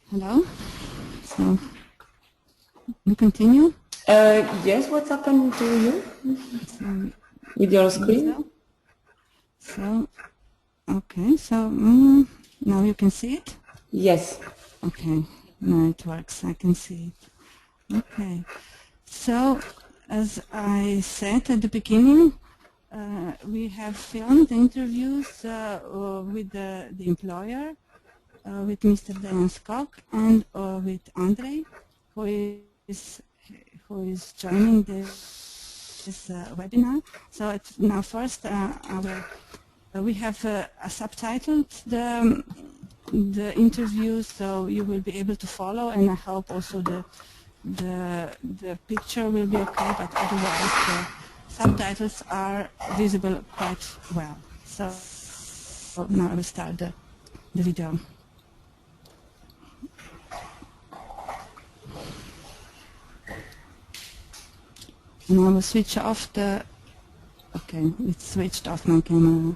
Hello? So, we continue? Yes, what's happened to you So, with your screen? So, okay, so now you can see it? Yes. Okay, now it works, I can see it. Okay, so as I said at the beginning, we have filmed the interviews with the employer, with Mr. Dejan Skok and with Andrei, who is joining this webinar. So now first we have subtitled the interview, so you will be able to follow, and I hope also the picture will be okay, but otherwise the subtitles are visible quite well. So now I will start the video. And I will switch off the, okay, it's switched off my camera.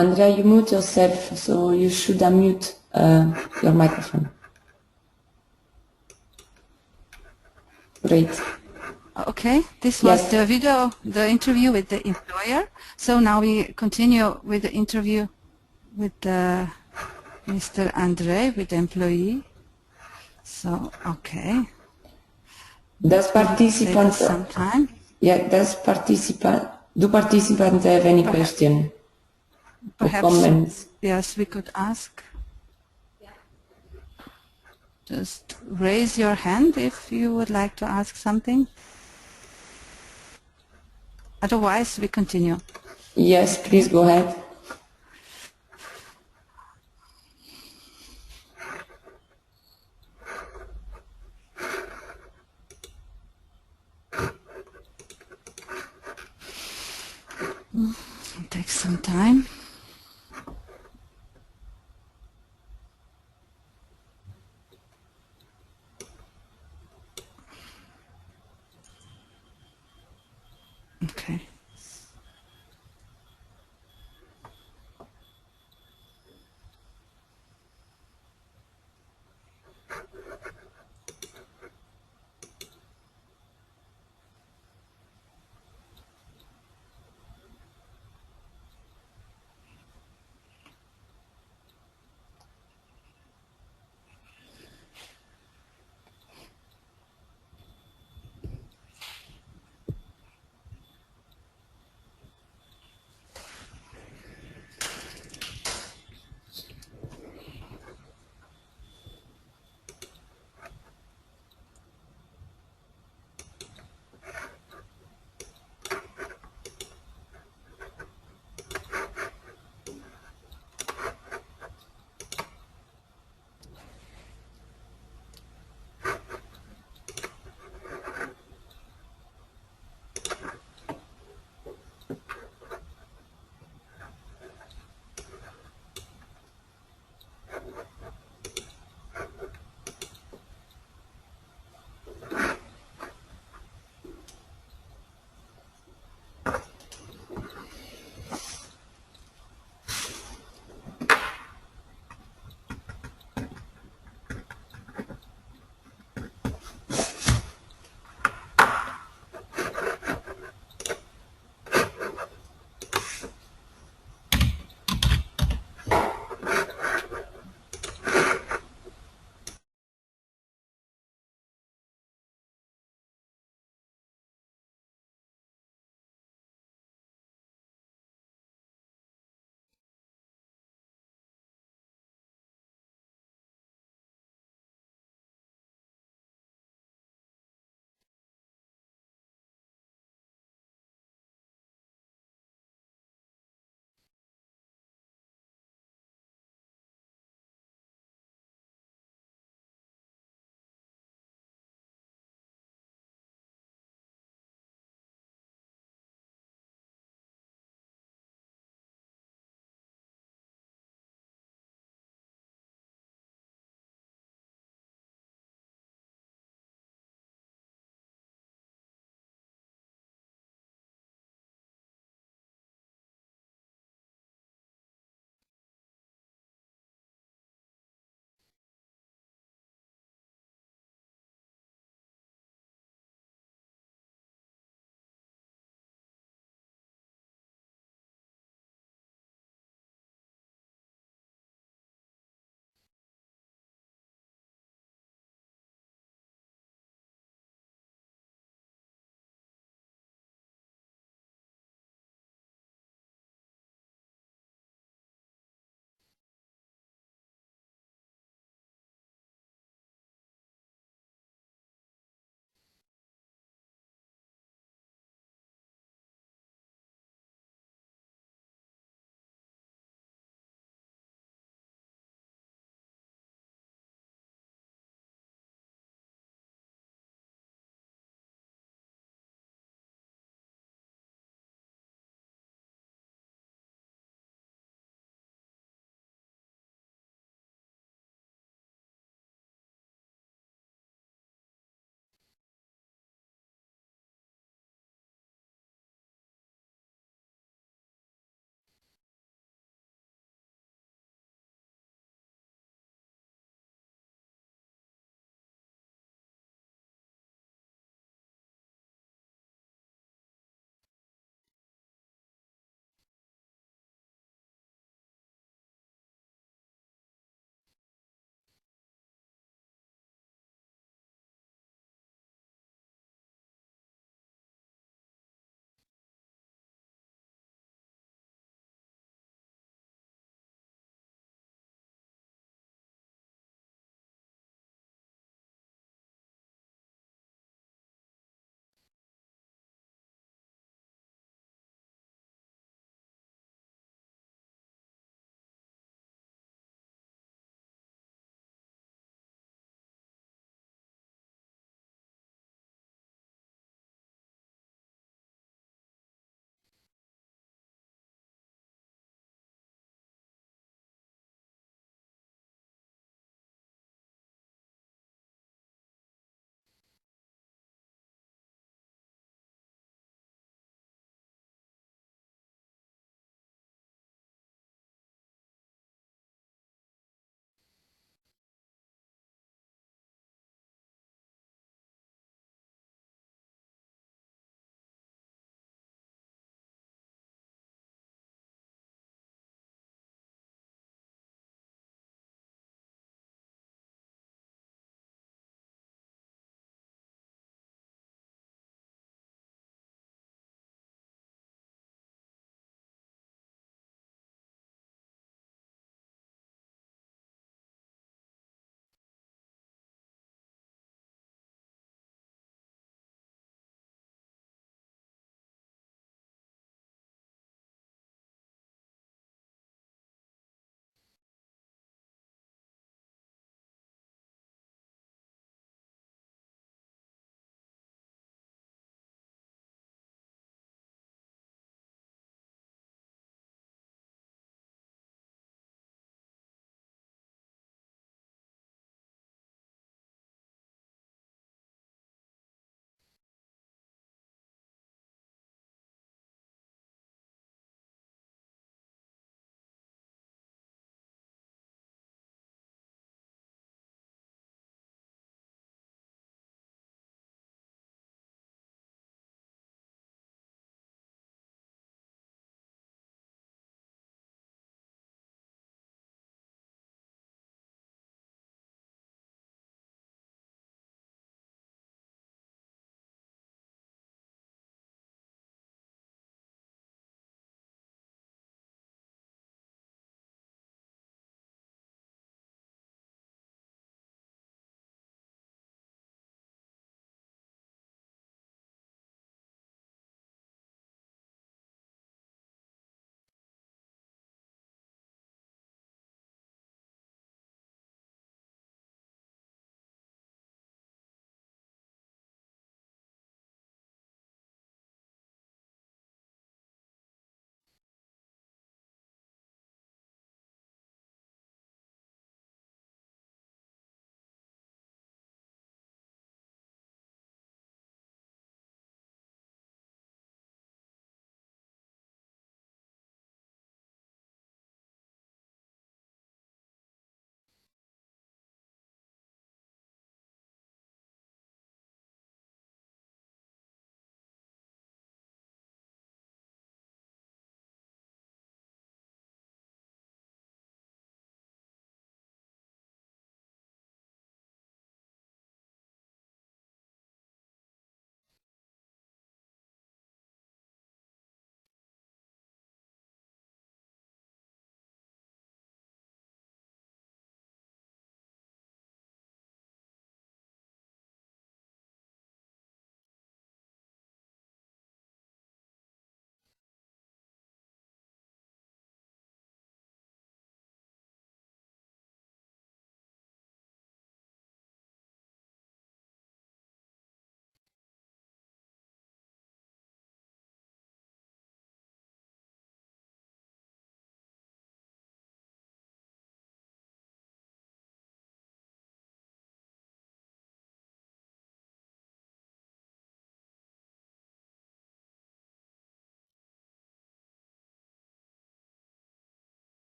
Andrea, you mute yourself, so you should unmute your microphone. Great. Okay, this was Yes. the video, the interview with the employer. So now we continue with the interview with Mr. Andre, with the employee. So, okay. Does participant some time? Yeah, do participants have any question or comments? Yes, we could ask. Just raise your hand if you would like to ask something. Otherwise, we continue. Yes, please go ahead. It takes some time. Okay.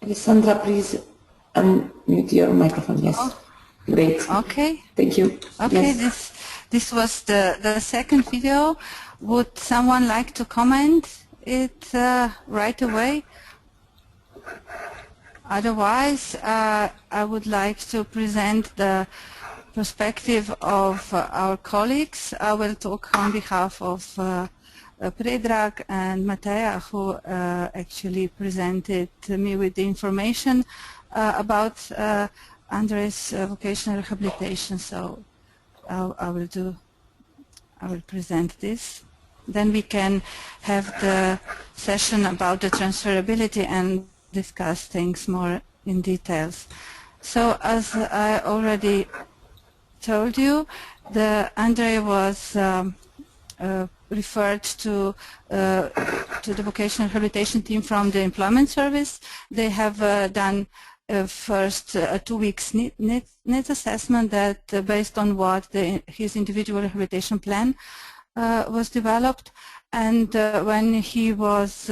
Alessandra, please unmute your microphone. Yes. Oh. Great. Okay. Thank you. Okay, Yes. this was the second video. Would someone like to comment it right away? Otherwise, I would like to present the perspective of our colleagues. I will talk on behalf of Predrag and Mateja, who actually presented me with the information about Andrej's vocational rehabilitation. So I will present this. Then we can have the session about the transferability and discuss things more in details. So as I already told you, Andrej was referred to the vocational rehabilitation team from the employment service. They have done first a 2 weeks needs assessment that based on what his individual rehabilitation plan was developed, and when he was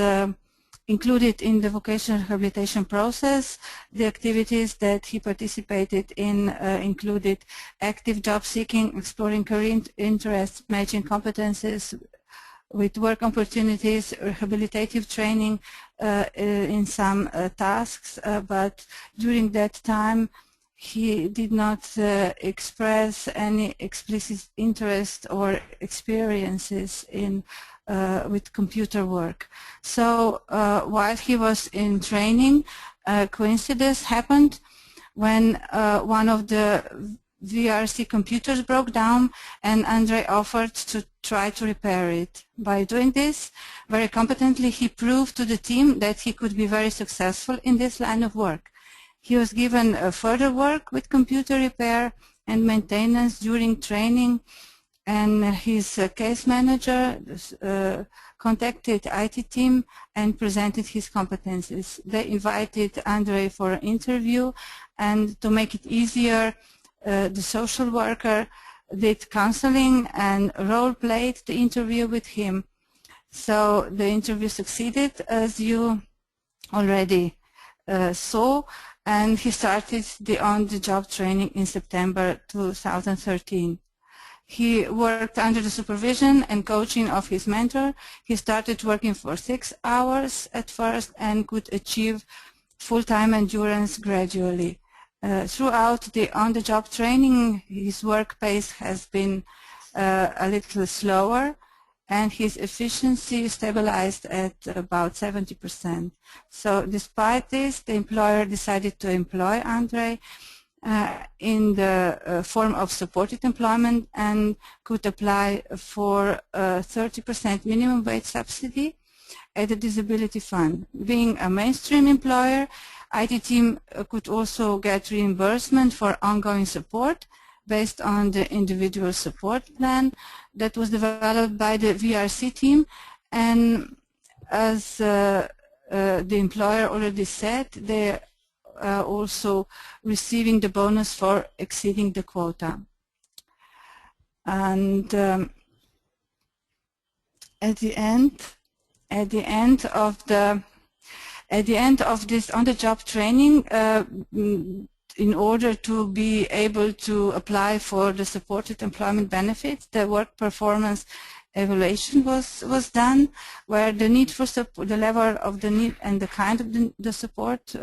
included in the vocational rehabilitation process, the activities that he participated in included active job seeking, exploring career interests, matching competences with work opportunities, rehabilitative training in some tasks, but during that time he did not express any explicit interest or experiences in with computer work. So while he was in training, a coincidence happened when one of the VRC computers broke down, and Andrej offered to try to repair it. By doing this, very competently, he proved to the team that he could be very successful in this line of work. He was given further work with computer repair and maintenance during training, and his case manager contacted IT team and presented his competencies. They invited Andrej for an interview, and to make it easier, the social worker did counseling and role-played the interview with him. So the interview succeeded, as you already saw, and he started the on-the-job training in September 2013. He worked under the supervision and coaching of his mentor. He started working for 6 hours at first and could achieve full-time endurance gradually. Throughout the on-the-job training, his work pace has been a little slower, and his efficiency stabilized at about 70%. So despite this, the employer decided to employ Andrej in the form of supported employment and could apply for a 30% minimum wage subsidy at the disability fund. Being a mainstream employer, IT team could also get reimbursement for ongoing support based on the individual support plan that was developed by the VRC team. And as the employer already said, they are also receiving the bonus for exceeding the quota. And at the end of this on-the-job training, in order to be able to apply for the supported employment benefits, the work performance evaluation was done, where the need for support, the level of the need and the kind of the support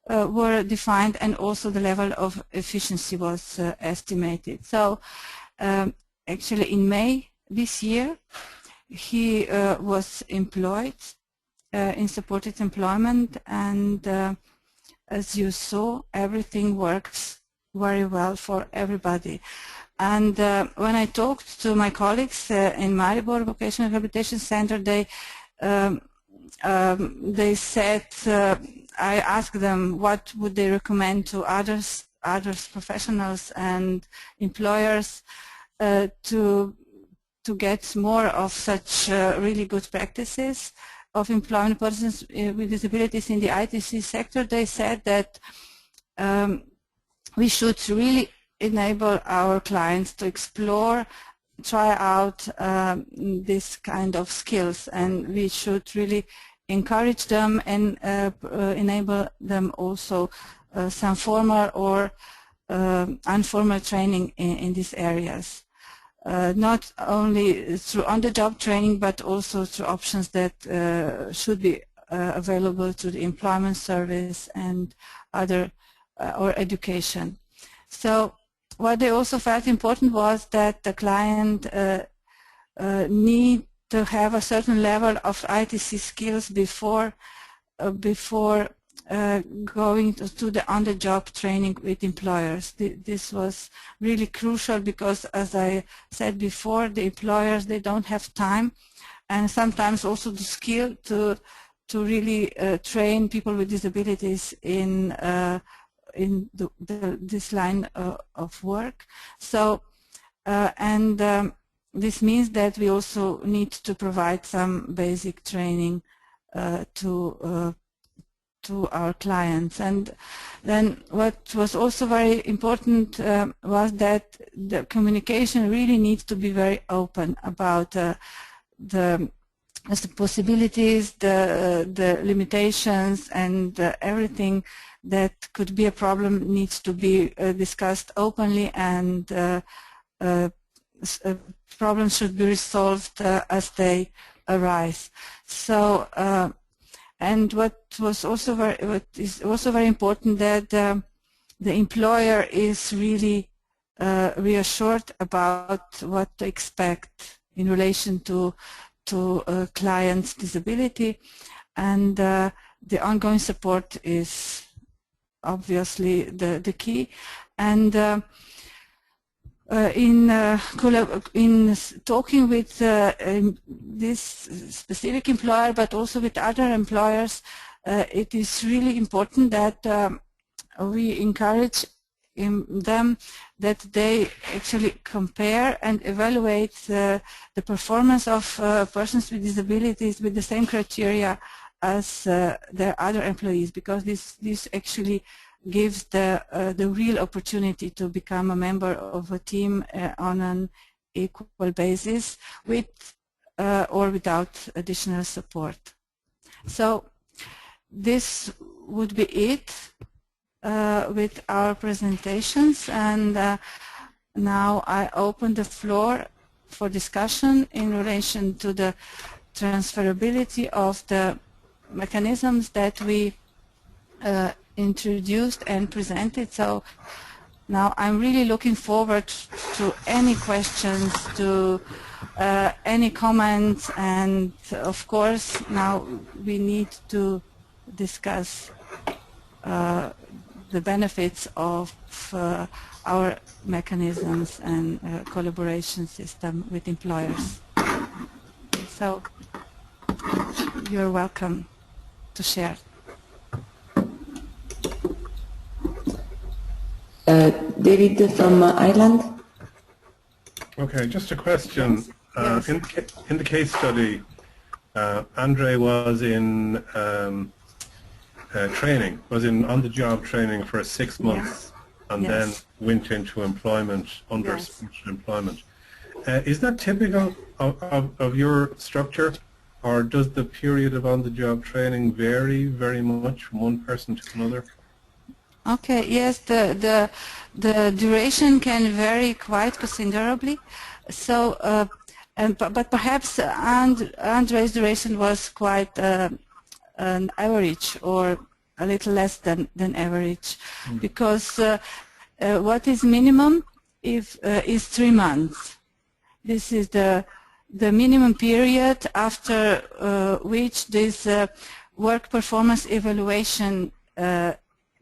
were defined, and also the level of efficiency was estimated. So actually in May this year, he was employed in supported employment, and as you saw, everything works very well for everybody. And when I talked to my colleagues in Maribor Vocational Rehabilitation Center, they said, I asked them what would they recommend to others professionals and employers to get more of such really good practices of employment persons with disabilities in the ITC sector. They said that we should really enable our clients to explore, try out this kind of skills, and we should really encourage them and enable them also some formal or informal training in these areas. Not only through on-the-job training, but also through options that should be available to the employment service and other or education. So what they also felt important was that the client need to have a certain level of ITC skills before going to the on-the-job training with employers. This was really crucial because, as I said before, the employers, they don't have time and sometimes also the skill to really train people with disabilities in this line of work. So this means that we also need to provide some basic training to our clients. And then what was also very important was that the communication really needs to be very open about the possibilities, the limitations, and everything that could be a problem needs to be discussed openly, and problems should be resolved as they arise. So, and what is also very important, that the employer is really reassured about what to expect in relation to client's disability, and the ongoing support is obviously the key. And in talking with this specific employer, but also with other employers, it is really important that we encourage them that they actually compare and evaluate the performance of persons with disabilities with the same criteria as their other employees, because this actually gives the real opportunity to become a member of a team on an equal basis, with or without additional support. So this would be it with our presentations, and now I open the floor for discussion in relation to the transferability of the mechanisms that we introduced and presented. So now I'm really looking forward to any questions, to any comments, and of course now we need to discuss the benefits of our mechanisms and collaboration system with employers. So you're welcome to share. David from Ireland. Okay, just a question. Yes. In the case study, Andre was in training, was in on-the-job training for 6 months, and then went into employment, under sponsored employment. Is that typical of your structure, or does the period of on-the-job training vary very much from one person to another? Okay, yes, the duration can vary quite considerably. So, but perhaps Andre's duration was quite an average, or a little less than average, because what is minimum is 3 months. This is the minimum period after which this work performance evaluation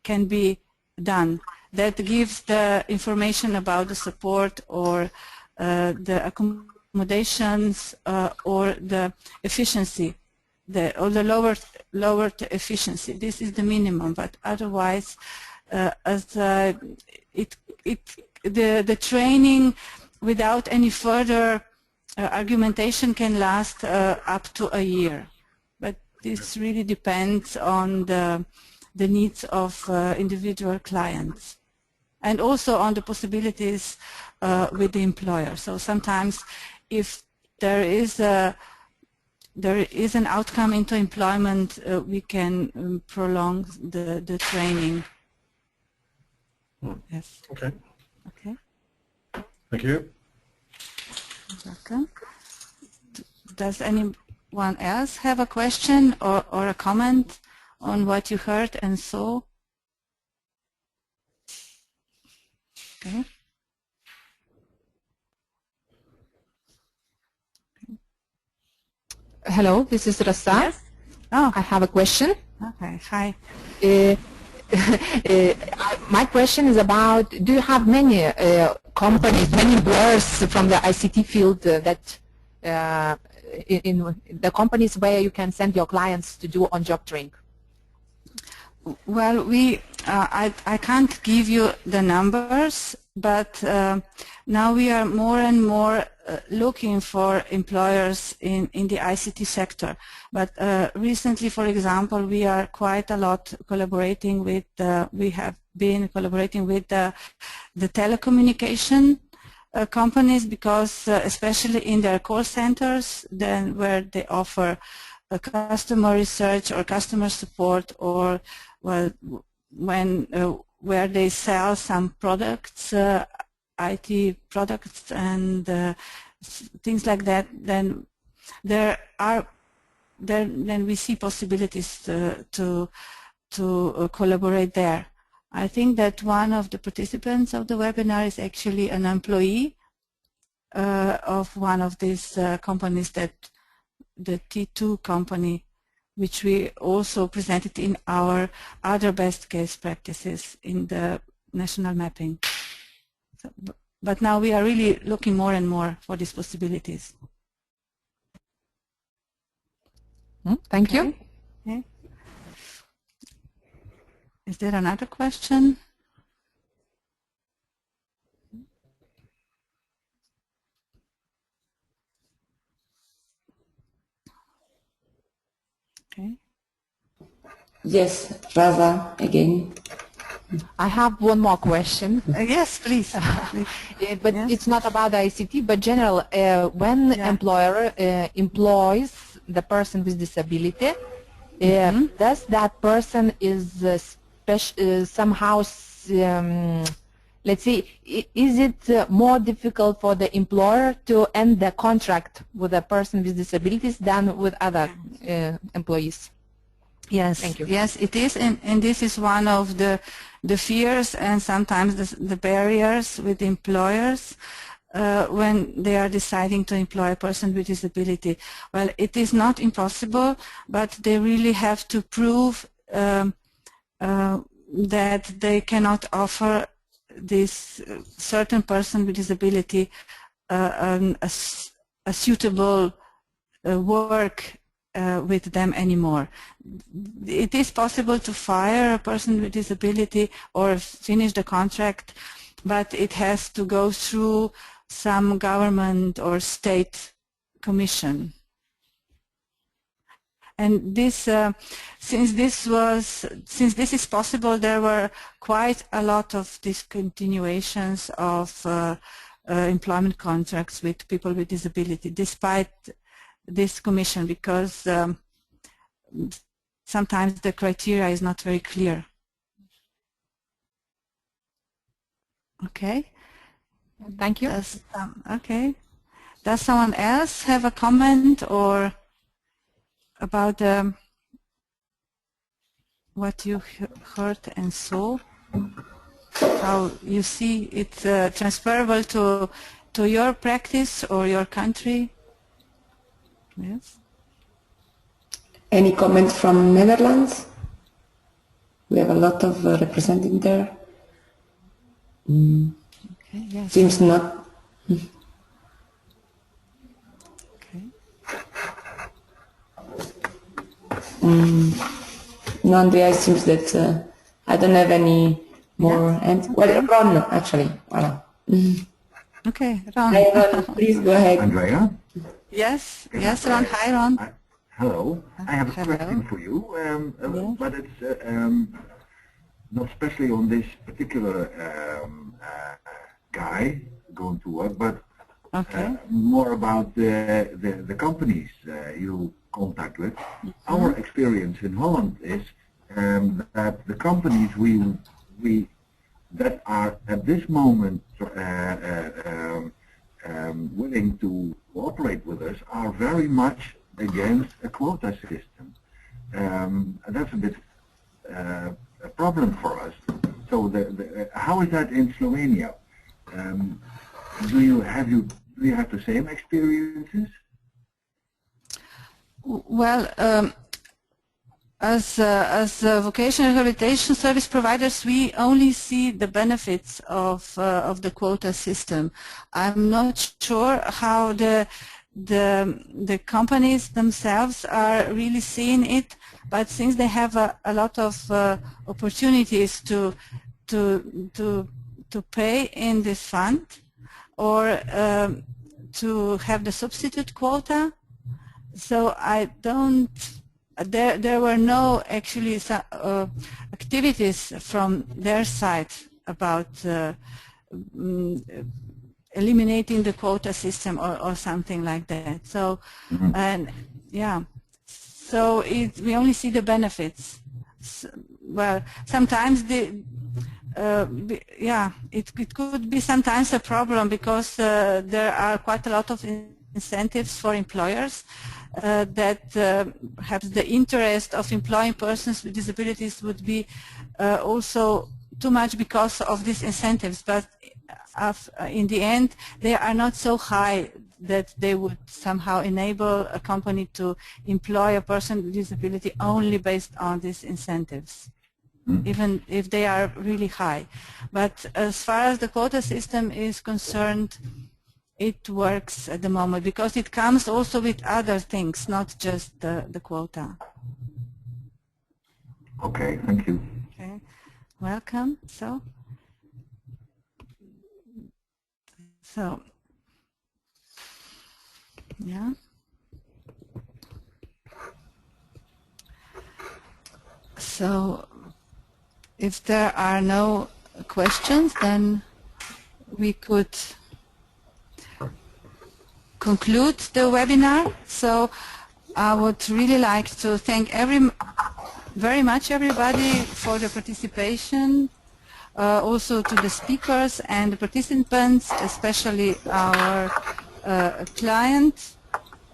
can be done. That gives the information about the support, or the accommodations, or the efficiency, or the lowered efficiency. This is the minimum, but otherwise, the training without any further argumentation can last up to a year. But this really depends on the needs of individual clients, and also on the possibilities with the employer. So sometimes, if there is there is an outcome into employment, we can prolong the training. Yes. Okay. Okay. Thank you. Welcome. Does anyone else have a question or a comment on what you heard and saw? Okay. Hello, this is Rasa. Yes. Oh, I have a question. okay. Hi. My question is about, do you have many companies, many employers from the ICT field that in the companies where you can send your clients to do on-job training? Well, I can't give you the numbers, but now we are more and more looking for employers in the ICT sector. But recently, for example, we are quite a lot collaborating with, we have been collaborating with the telecommunication companies, because especially in their call centers, then where they offer customer research or customer support, or well, when where they sell some products, IT products and things like that, then then we see possibilities to collaborate there. I think that one of the participants of the webinar is actually an employee of one of these companies, that the T2 company, which we also presented in our other best case practices in the national mapping. So, but now we are really looking more and more for these possibilities. Thank you. Okay. Is there another question? Okay. Yes, Raza, again. I have one more question. Yes, please. But yes, it's not about ICT, but general. When employer employs the person with disability, does that person is somehow, let's say, is it more difficult for the employer to end the contract with a person with disabilities than with other employees? Yes, thank you. Yes, it is, and this is one of the fears and sometimes the barriers with employers when they are deciding to employ a person with disability. Well, it is not impossible, but they really have to prove that they cannot offer this certain person with disability a suitable work with them anymore. It is possible to fire a person with disability or finish the contract, but it has to go through some government or state commission. And this, since this is possible, there were quite a lot of discontinuations of employment contracts with people with disability, despite this commission, because sometimes the criteria is not very clear. Okay. Thank you. Okay. Does someone else have a comment or about what you heard and saw? How you see it transferable to your practice or your country? Yes. Any comment from Netherlands? We have a lot of representing there. Okay, yes. Seems not. Okay. No, Andrea, it seems that I don't have any more. And well, Ron, actually. Voilà. Okay, Ron. Hi, Ron, please go ahead. Andrea? Yes, yes, Ron. Hi, Ron. Hello. I have a question for you, but it's not especially on this particular guy going to work, but more about the companies you contact with. Our experience in Holland is that the companies that are at this moment willing to cooperate with us are very much against a quota system. And that's a bit a problem for us. So how is that in Slovenia? Do you have the same experiences? Well, as vocational rehabilitation service providers, we only see the benefits of the quota system. I'm not sure how the companies themselves are really seeing it, but since they have a lot of opportunities to pay in this fund, or to have the substitute quota, so I don't. There were no actually activities from their side about eliminating the quota system or something like that. So, and yeah, so we only see the benefits. Well, sometimes yeah, it could be sometimes a problem because there are quite a lot of incentives for employers that perhaps the interest of employing persons with disabilities would be also too much because of these incentives, but in the end they are not so high that they would somehow enable a company to employ a person with disability only based on these incentives, even if they are really high. But as far as the quota system is concerned, it works at the moment because it comes also with other things, not just the quota. Okay, thank you. Okay, welcome. So yeah. So if there are no questions, then we could conclude the webinar. So I would really like to thank very much everybody for the participation, also to the speakers and the participants, especially our client,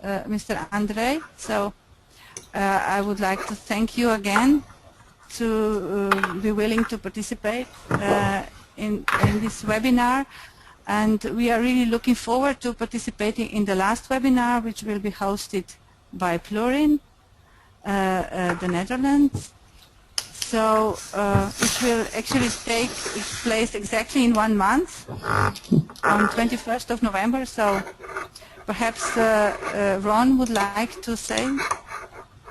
Mr. Andrei. So I would like to thank you again to be willing to participate in this webinar. And we are really looking forward to participating in the last webinar, which will be hosted by Plurin, the Netherlands. So it will actually take place exactly in 1 month, on 21st of November. So perhaps Ron would like to say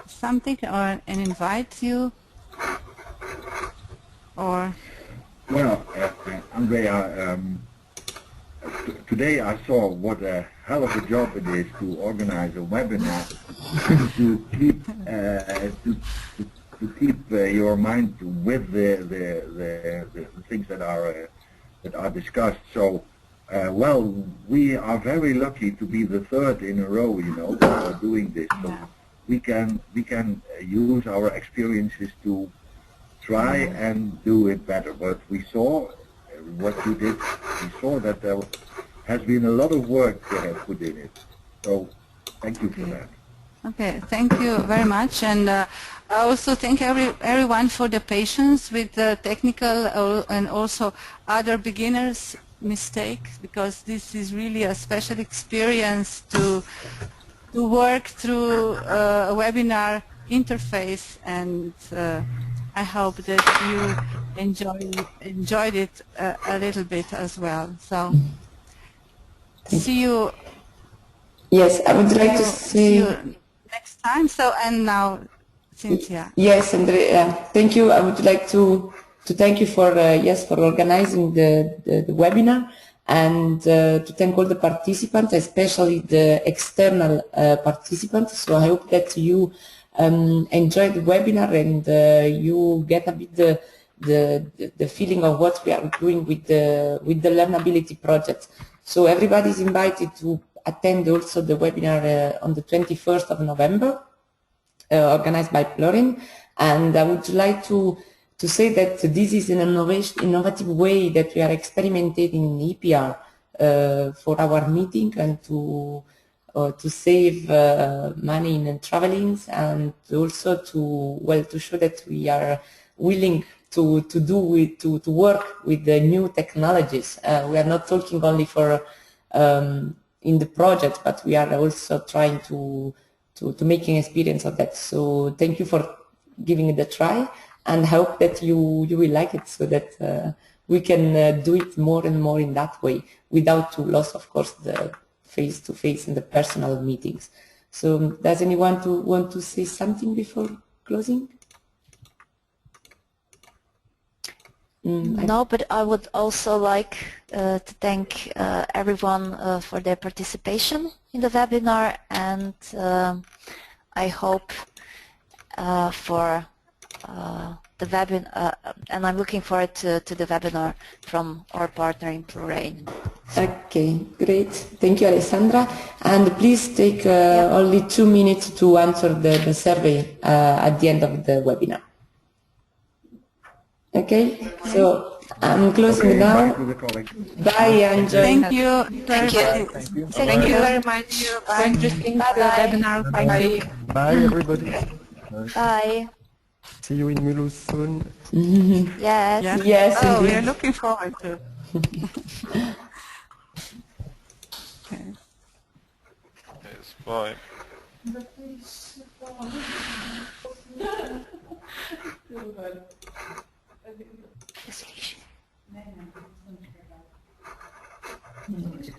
something and invite you, or... Well, Andrea, today I saw what a hell of a job it is to organize a webinar to keep your mind with the things that are discussed. So, well, we are very lucky to be the third in a row, you know, doing this. So we can use our experiences to try and do it better. But we saw what you did. We saw that there has been a lot of work put in it. So thank you for that. Okay, thank you very much. And I also thank everyone for the patience with the technical and also other beginners' mistakes, because this is really a special experience to work through a webinar interface, and I hope that you enjoyed it a little bit as well. So see you. Yes, I would like to say. See you next time. So, and now, Cynthia. Yes, Andrea. Thank you. I would like to thank you for for organizing the webinar, and to thank all the participants, especially the external participants. So I hope that you enjoy the webinar and you get a bit the feeling of what we are doing with the Learnabil-IT project. So everybody is invited to attend also the webinar on the 21st of November. organized by Florin. And I would like to say that this is an innovative way that we are experimenting in EPR for our meeting and to save money in traveling, and also to show that we are willing to work with the new technologies. We are not talking only for in the project, but we are also trying to making experience of that. So thank you for giving it a try, and hope that you will like it, so that we can do it more and more in that way, without to lose, of course, the face-to-face and the personal meetings. So does anyone want to say something before closing? No, but I would also like to thank everyone for their participation in the webinar, and I hope for the webinar, and I'm looking forward to the webinar from our partner in Plurain. Okay, great. Thank you, Alessandra. And please take only 2 minutes to answer the survey at the end of the webinar. Okay, so I'm closing now. Bye, enjoy. Thank you. Thank you. Thank you very much. So interesting webinar. Thank you. Bye, everybody. Bye. See you in Mulhouse soon. Yes. Yeah. Yes, Oh, we indeed. are looking forward to. Okay. Yes, bye.